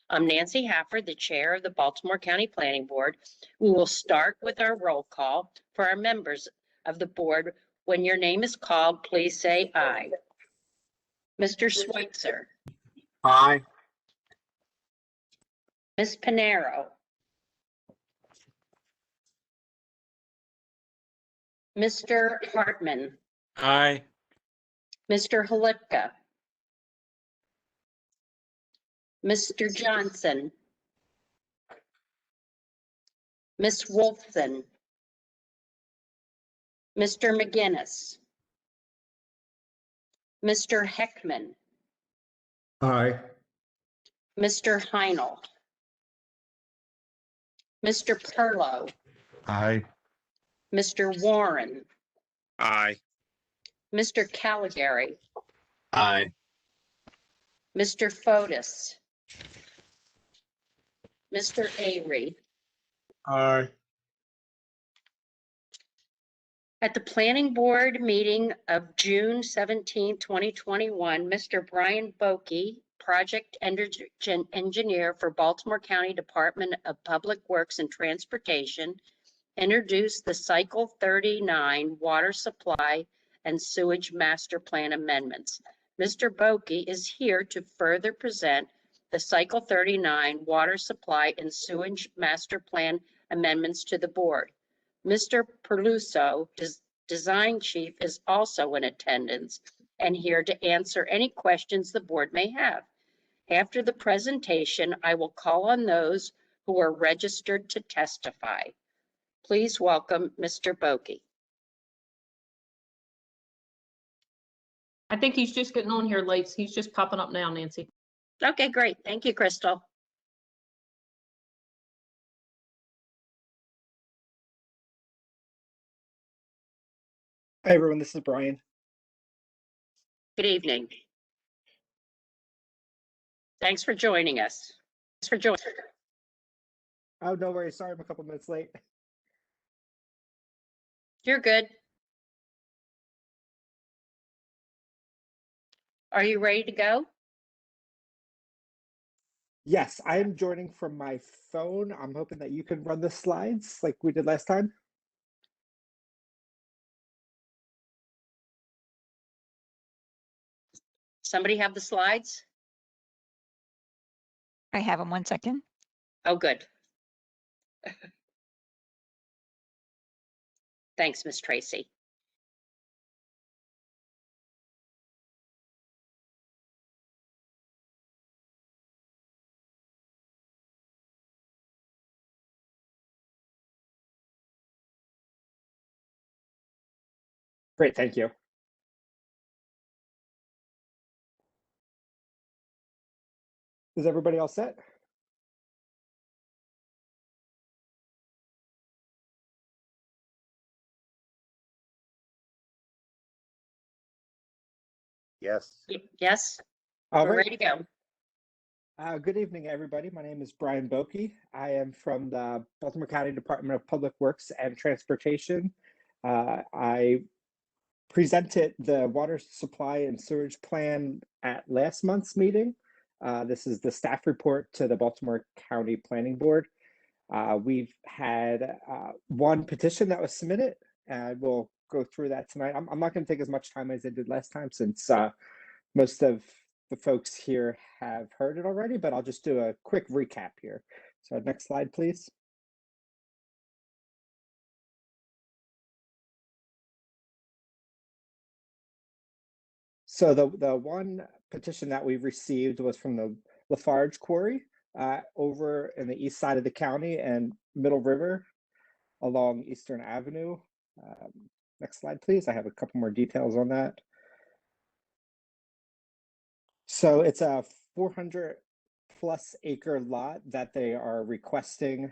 I'm Nancy Hafford, the chair of the Baltimore County Planning Board. We will start with our roll call for our members of the board. When your name is called, please say aye. Mr. Schweitzer, Aye. Ms. Panero, Mr. Hartman, Aye. Mr. Halipka, Mr. Johnson, Ms. Wolfson, Mr. McGinnis, Mr. Heckman, Aye. Mr. Heinel, Mr. Perlow, Aye. Mr. Warren, Aye. Mr. Caligari, Aye. Mr. Fotis, Mr. Avery. Aye. At the planning board meeting of June 17, 2021, Mr. Brian Boki, project engineer for Baltimore County Department of Public Works and Transportation, introduced the Cycle 39 Water Supply and Sewage Master Plan amendments. Mr. Boki is here to further present the Cycle 39 Water Supply and Sewage Master Plan amendments to the board. Mr. Perluso, design chief, is also in attendance and here to answer any questions the board may have. After the presentation, I will call on those who are registered to testify. Please welcome Mr. Boki. I think he's just getting on here late. He's just popping up now, Nancy. Okay, great. Thank you, Crystal. Hi, everyone. This is Brian. Good evening. Thanks for joining us. Oh, no worries. Sorry, I'm a couple minutes late. You're good. Are you ready to go? Yes, I'm joining from my phone. I'm hoping that you can run the slides like we did last time. Somebody have the slides? I have them. 1 second. Oh, good. Thanks, Miss Tracy. Great, thank you. Is everybody all set? Yes. Yes, All we're right. ready to go. Good evening, everybody. My name is Brian Boki. I am from the Baltimore County Department of Public Works and Transportation. I presented the water supply and sewage plan at last month's meeting. This is the staff report to the Baltimore County Planning Board. We've had one petition that was submitted, and we'll go through that tonight. I'm not going to take as much time as I did last time since most of the folks here have heard it already, but I'll just do a quick recap here. So next slide, please. So the one petition that we received was from the Lafarge Quarry over in the east side of the county and Middle River along Eastern Avenue. Next slide, please. I have a couple more details on that. So it's a 400 plus acre lot that they are requesting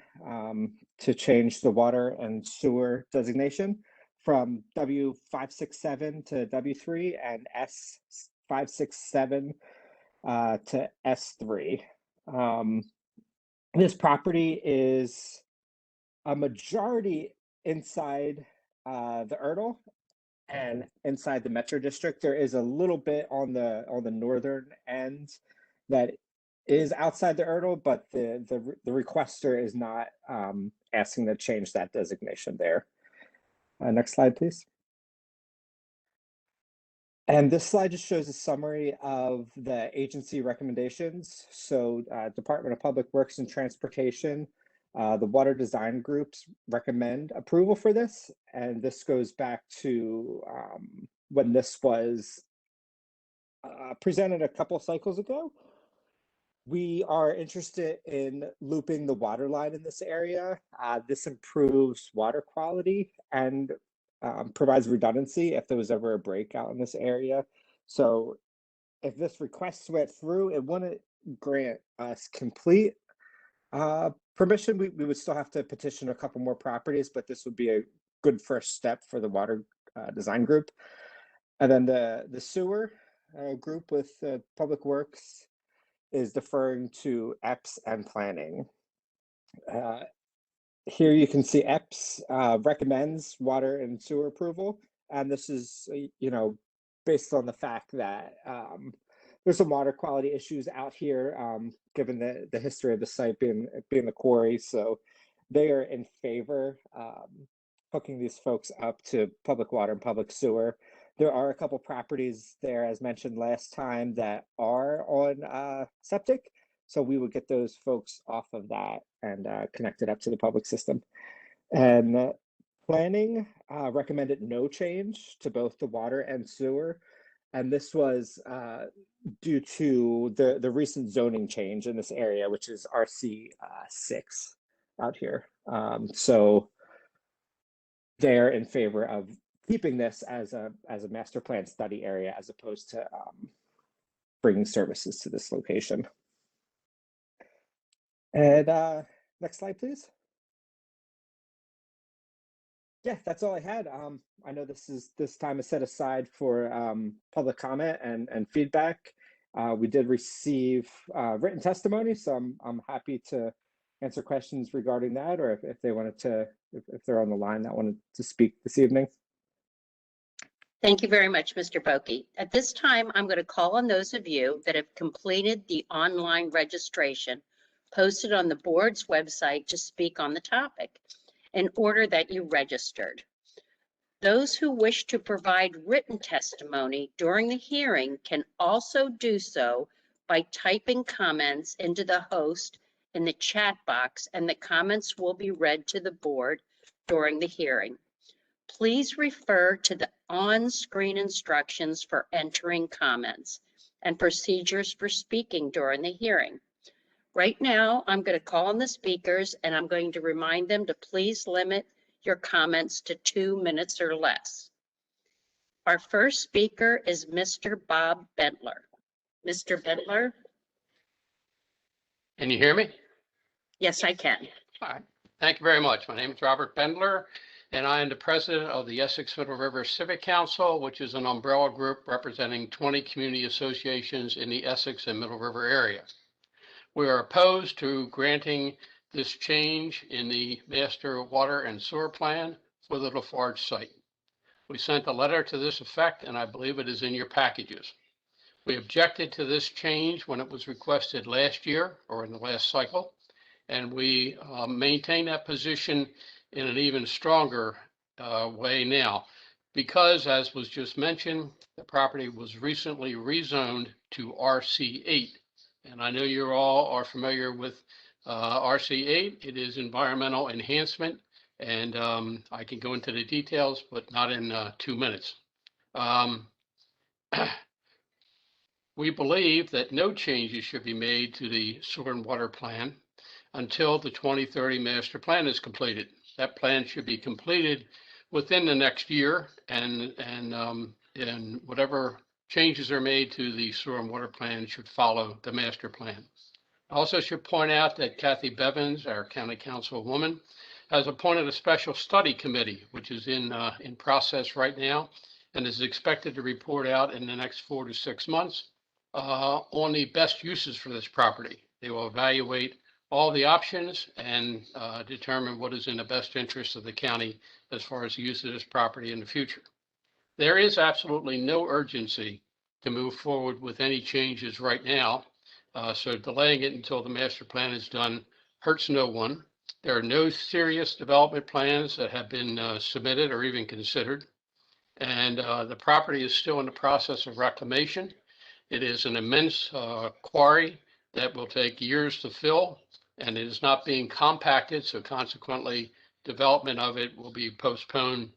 to change the water and sewer designation from W567 to W3 and S567 to S3. This property is a majority inside the Erdel and inside the Metro District. There is a little bit on the northern end that is outside the Erdel, but the requester is not asking to change that designation there. Next slide, please. And this slide just shows a summary of the agency recommendations. So Department of Public Works and Transportation, the water design groups recommend approval for this. And this goes back to when this was presented a couple cycles ago. We are interested in looping the water line in this area. This improves water quality and provides redundancy if there was ever a breakout in this area. So if this request went through, it wouldn't grant us complete permission. We would still have to petition a couple more properties, but this would be a good first step for the water design group. And then the sewer group with Public Works is deferring to EPS and planning. Here you can see EPS recommends water and sewer approval. And this is, based on the fact that there's some water quality issues out here, given the history of the site being the quarry. So they are in favor hooking these folks up to public water and public sewer. There are a couple properties there, as mentioned last time, that are on septic. So we would get those folks off of that and connected up to the public system. And planning recommended no change to both the water and sewer. And this was due to the recent zoning change in this area, which is RC 6 out here. So they're in favor of keeping this as a master plan study area as opposed to bringing services to this location. And next slide, please. Yeah, that's all I had. I know this time is set aside for public comment and feedback. We did receive written testimony, so I'm happy to answer questions regarding that, or if they wanted to, if they're on the line that wanted to speak this evening. Thank you very much, Mr. Boki. At this time, I'm going to call on those of you that have completed the online registration posted on the board's website to speak on the topic in order that you registered. Those who wish to provide written testimony during the hearing can also do so by typing comments into the host in the chat box, and the comments will be read to the board during the hearing. Please refer to the on-screen instructions for entering comments and procedures for speaking during the hearing. Right now, I'm going to call on the speakers and I'm going to remind them to please limit your comments to 2 minutes or less. Our first speaker is Mr. Bob Bentler. Mr. Bentler? Can you hear me? Yes, I can. All right. Thank you very much. My name is Robert Bendler, and I am the president of the Essex Middle River Civic Council, which is an umbrella group representing 20 community associations in the Essex and Middle River area. We are opposed to granting this change in the master water and sewer plan for the Lafarge site. We sent a letter to this effect, and I believe it is in your packages. We objected to this change when it was requested last year or in the last cycle, and we maintain that position in an even stronger way now, because, as was just mentioned, the property was recently rezoned to RC8. And I know you all are familiar with RC8. It is environmental enhancement, and I can go into the details, but not in 2 minutes. We believe that no changes should be made to the sewer and water plan until the 2030 master plan is completed. That plan should be completed within the next year, and whatever changes are made to the sewer and water plan should follow the master plan. I also should point out that Kathy Bevins, our county councilwoman, has appointed a special study committee, which is in process right now and is expected to report out in the next 4 to 6 months on the best uses for this property. They will evaluate all the options and determine what is in the best interest of the county as far as the use of this property in the future. There is absolutely no urgency to move forward with any changes right now. So delaying it until the master plan is done hurts no one. There are no serious development plans that have been submitted or even considered. And the property is still in the process of reclamation. It is an immense quarry that will take years to fill, and it is not being compacted. So consequently, development of it will be postponed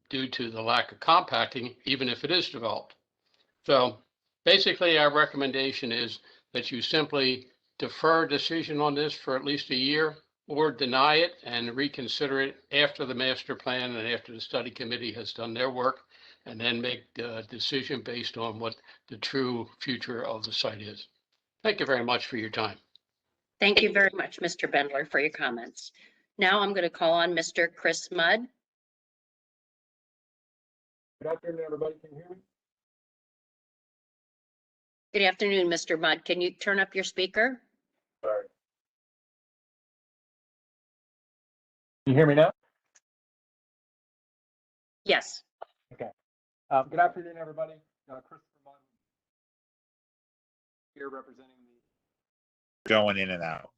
due to the lack of compacting, even if it is developed. So basically, our recommendation is that you simply defer a decision on this for at least a year or deny it and reconsider it after the master plan and after the study committee has done their work, and then make the decision based on what the true future of the site is. Thank you very much for your time. Thank you very much, Mr. Bendler, for your comments. Now I'm going to call on Mr. Chris Mudd. Good afternoon, everybody. Can you hear me? Good afternoon, Mr. Mudd. Can you turn up your speaker? Sorry. Can you hear me now? Yes. Okay. Good afternoon, everybody. Christopher Munn here representing the. Going in and out.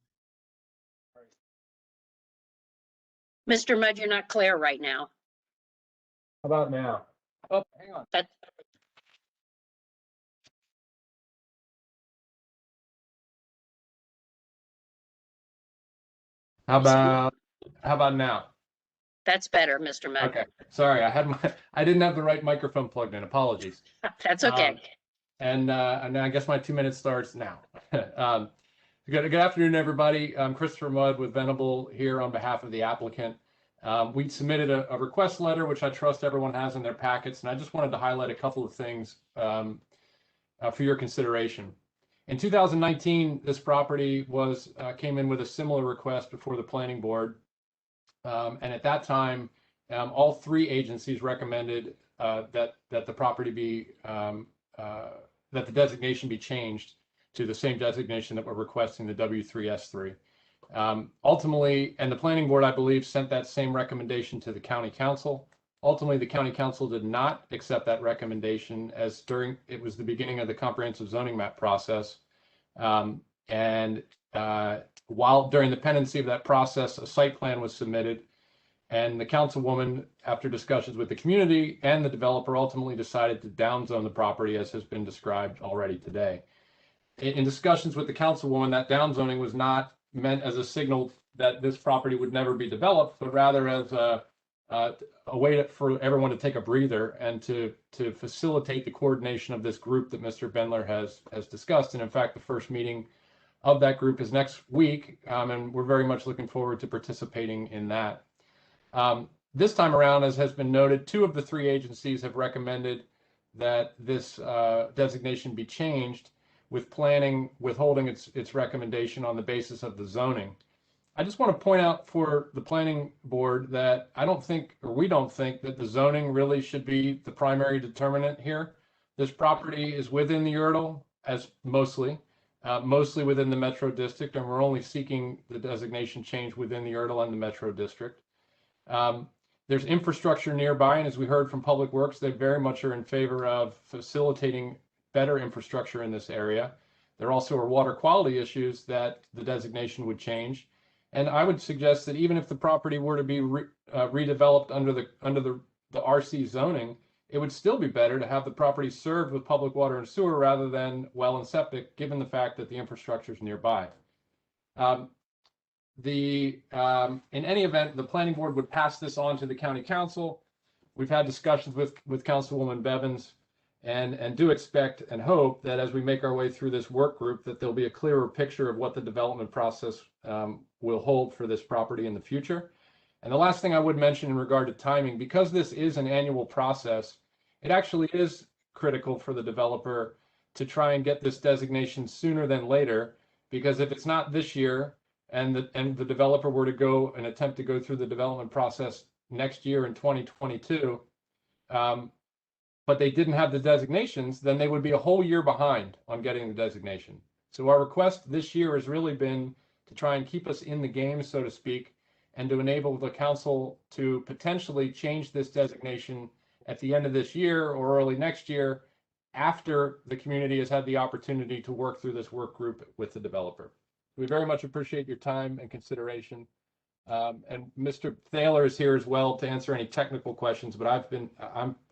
Mr. Mudd, you're not clear right now. How about now? Oh, hang on. How about now? That's better, Mr. Mudd. Okay. Sorry, I didn't have the right microphone plugged in. Apologies. That's okay. And I guess my 2 minutes starts now. Good afternoon, everybody. I'm Christopher Mudd with Venable here on behalf of the applicant. We submitted a request letter, which I trust everyone has in their packets, and I just wanted to highlight a couple of things for your consideration. In 2019, this property came in with a similar request before the planning board, and at that time, all three agencies recommended that the property be that the designation be changed to the same designation that we're requesting, the W3S3. Ultimately, and the planning board, I believe, sent that same recommendation to the county council. Ultimately, the county council did not accept that recommendation, as it was the beginning of the comprehensive zoning map process. While during the pendency of that process, a site plan was submitted, and the councilwoman, after discussions with the community and the developer, ultimately decided to downzone the property, as has been described already today. In discussions with the councilwoman, that downzoning was not meant as a signal that this property would never be developed, but rather as a way for everyone to take a breather and to facilitate the coordination of this group that Mr. Bendler has discussed. And in fact, the first meeting of that group is next week, and we're very much looking forward to participating in that. This time around, as has been noted, 2 of the 3 agencies have recommended that this designation be changed, with planning withholding its recommendation on the basis of the zoning. I just want to point out for the planning board that we don't think that the zoning really should be the primary determinant here. This property is within the URDL, as mostly within the Metro District, and we're only seeking the designation change within the URDL and the Metro District. There's infrastructure nearby, and as we heard from Public Works, they very much are in favor of facilitating better infrastructure in this area. There also are water quality issues that the designation would change. And I would suggest that even if the property were to be redeveloped under the RC zoning, it would still be better to have the property served with public water and sewer rather than well and septic, given the fact that the infrastructure is nearby. In any event, the planning board would pass this on to the county council. We've had discussions with Councilwoman Bevins, and do expect and hope that as we make our way through this work group, that there'll be a clearer picture of what the development process will hold for this property in the future. And the last thing I would mention in regard to timing, because this is an annual process, it actually is critical for the developer to try and get this designation sooner than later, because if it's not this year and the developer were to go and attempt to go through the development process next year in 2022, but they didn't have the designations, then they would be a whole year behind on getting the designation. So our request this year has really been to try and keep us in the game, so to speak, and to enable the council to potentially change this designation at the end of this year or early next year, after the community has had the opportunity to work through this work group with the developer. We very much appreciate your time and consideration. And Mr. Thaler is here as well to answer any technical questions, but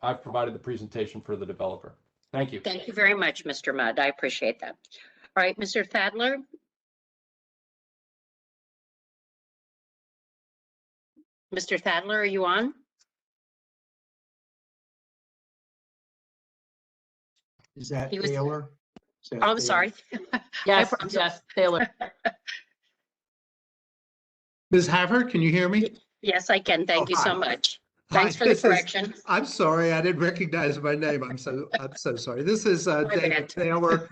I've provided the presentation for the developer. Thank you. Thank you very much, Mr. Mudd. I appreciate that. All right, Mr. Thaler. Mr. Thaler, are you on? Is that He was- Taylor? Is that Oh, I'm Taylor? sorry. Yes, yes, Taylor. Ms. Havard, can you hear me? Yes, I can. Thank Oh, you so hi. much. Hi, Thanks for the this is- correction. I'm sorry, I didn't recognize my name. I'm so sorry. This is David bad. Taylor.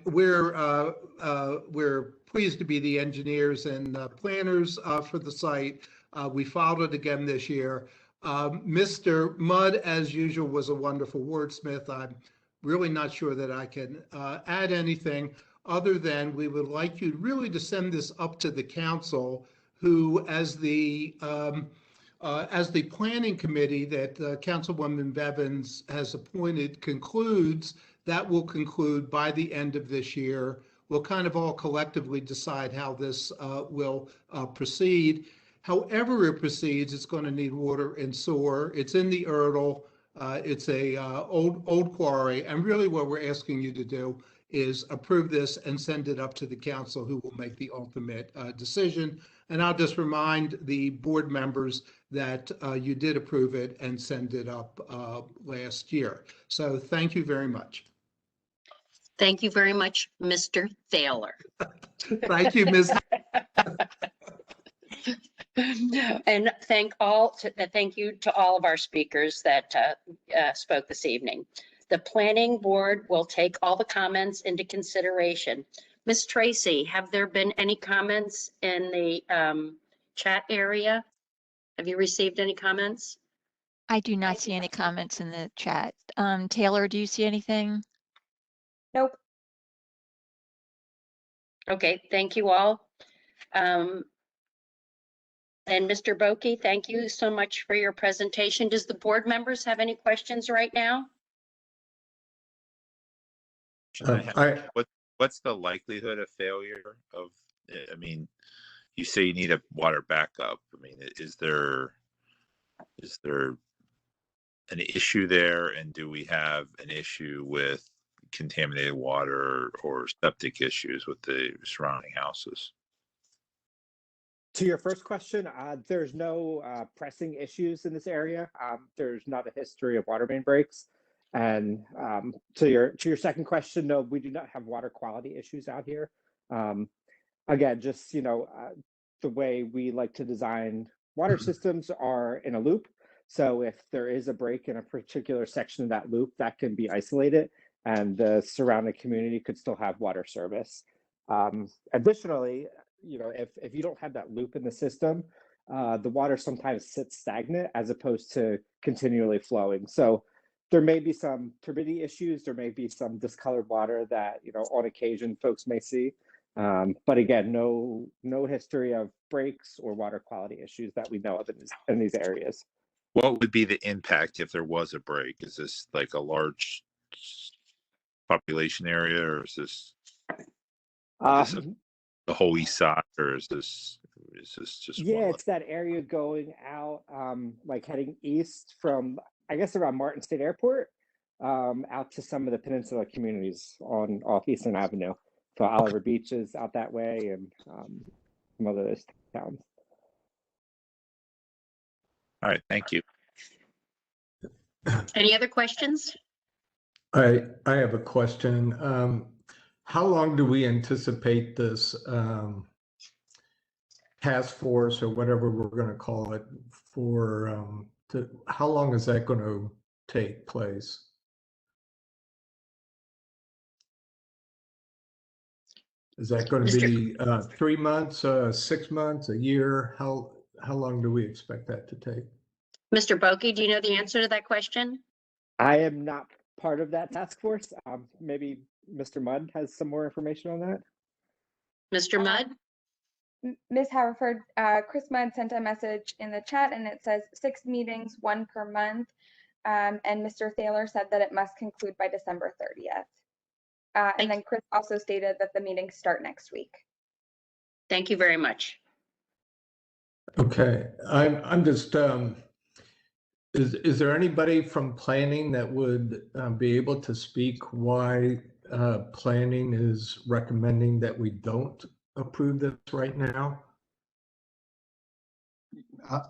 We're pleased to be the engineers and planners for the site. We filed it again this year. Mr. Mudd, as usual, was a wonderful wordsmith. I'm really not sure that I can add anything other than we would like you really to send this up to the council, who, as the planning committee that Councilwoman Bevins has appointed concludes, that will conclude by the end of this year. We'll kind of all collectively decide how this will proceed. However it proceeds, it's going to need water and sewer. It's in the Erdel. It's a old quarry. And really what we're asking you to do is approve this and send it up to the council, who will make the ultimate decision. And I'll just remind the board members that you did approve it and send it up last year. So thank you very much. Thank you very much, Mr. Thaler. Thank you, Ms. And thank you to all of our speakers that spoke this evening. The planning board will take all the comments into consideration. Ms. Tracy, have there been any comments in the chat area? Have you received any comments? I do not see any comments in the chat. Taylor, do you see anything? Nope. Okay, thank you all. And Mr. Boki, thank you so much for your presentation. Does the board members have any questions right now? What's the likelihood of failure of, I mean, you say you need a water backup. I mean, is there an issue there? And do we have an issue with contaminated water or septic issues with the surrounding houses? To your first question, there's no pressing issues in this area. There's not a history of water main breaks. And to your second question, no, we do not have water quality issues out here. Again, just the way we like to design water systems are in a loop. So if there is a break in a particular section of that loop, that can be isolated, and the surrounding community could still have water service. Additionally, if you don't have that loop in the system, the water sometimes sits stagnant as opposed to continually flowing. So there may be some turbidity issues, there may be some discolored water that, on occasion folks may see. But again, no history of breaks or water quality issues that we know of in these areas. What would be the impact if there was a break? Is this like a large population area, or is this the whole east side, or is this just it's that area going out, like heading east from, I guess, around Martin State Airport, out to some of the peninsula communities off Eastern Avenue. So Oliver Beach is out that way, and some other those towns. All right, thank you. Any other questions? I have a question. How long do we anticipate this task force, or whatever we're going to call it, for how long is that going to take place? Is that going to Mr. be 3 months, 6 months, a year? How long do we expect that to take? Mr. Boki, do you know the answer to that question? I am not part of that task force. Maybe Mr. Mudd has some more information on that. Mr. Mudd? Ms. Haverford, Chris Mudd sent a message in the chat and it says 6 meetings, 1 per month. And Mr. Thaler said that it must conclude by December 30th. And then Chris also stated that the meetings start next week. Thank you very much. Okay, I'm just, is there anybody from planning that would be able to speak why planning is recommending that we don't approve this right now?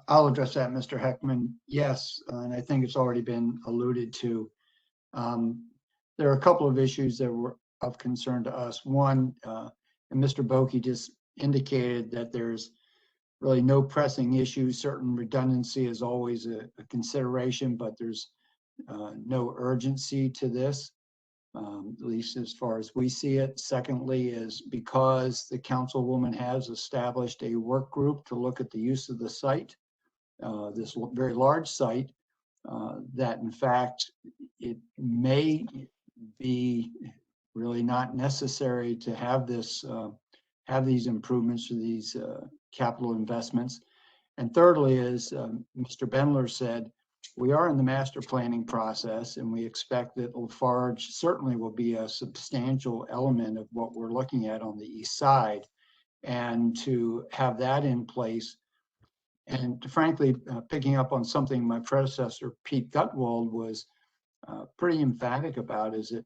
I'll address that, Mr. Heckman. Yes, and I think it's already been alluded to. There are a couple of issues that were of concern to us. One, and Mr. Boki just indicated that there's really no pressing issues. Certain redundancy is always a consideration, but there's no urgency to this, at least as far as we see it. Secondly, is because the councilwoman has established a work group to look at the use of the site, this very large site, that in fact it may be really not necessary to have this have these improvements to these capital investments. And thirdly is Mr. Bendler said, we are in the master planning process and we expect that Lafarge certainly will be a substantial element of what we're looking at on the east side. And to have that in place, and frankly, picking up on something my predecessor, Pete Gutwald, was pretty emphatic about, is that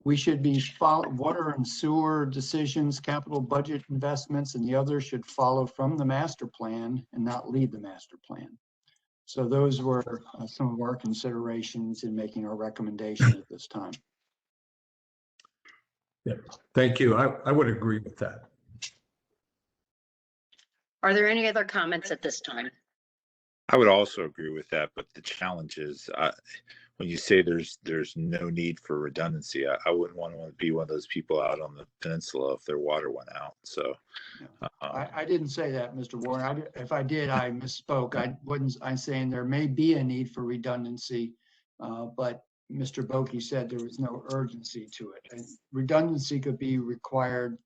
we should be water and sewer decisions, capital budget investments, and the others should follow from the master plan and not lead the master plan. So those were some of our considerations in making our recommendation at this time. Yeah, thank you. I would agree with that. Are there any other comments at this time? I would also agree with that, but the challenge is when you say there's no need for redundancy, I wouldn't want to be one of those people out on the peninsula if their water went out. So I didn't say that, Mr. Warren. If I did, I misspoke. I'm saying there may be a need for redundancy, but Mr. Boki said there was no urgency to it. And redundancy could be required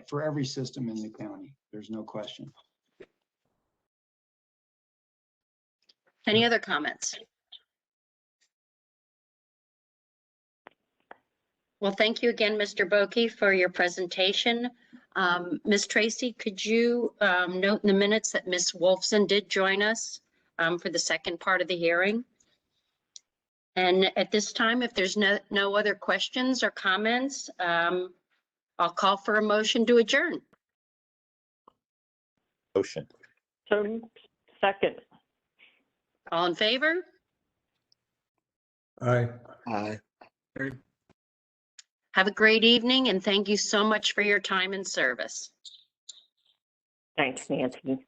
for every system in the county. There's no question. Any other comments? Well, thank you again, Mr. Boki, for your presentation. Ms. Tracy, could you note in the minutes that Ms. Wolfson did join us for the second part of the hearing? And at this time, if there's no other questions or comments, I'll call for a motion to adjourn. Motion. So second. All in favor? Aye. Aye. Have a great evening and thank you so much for your time and service. Thanks, Nancy.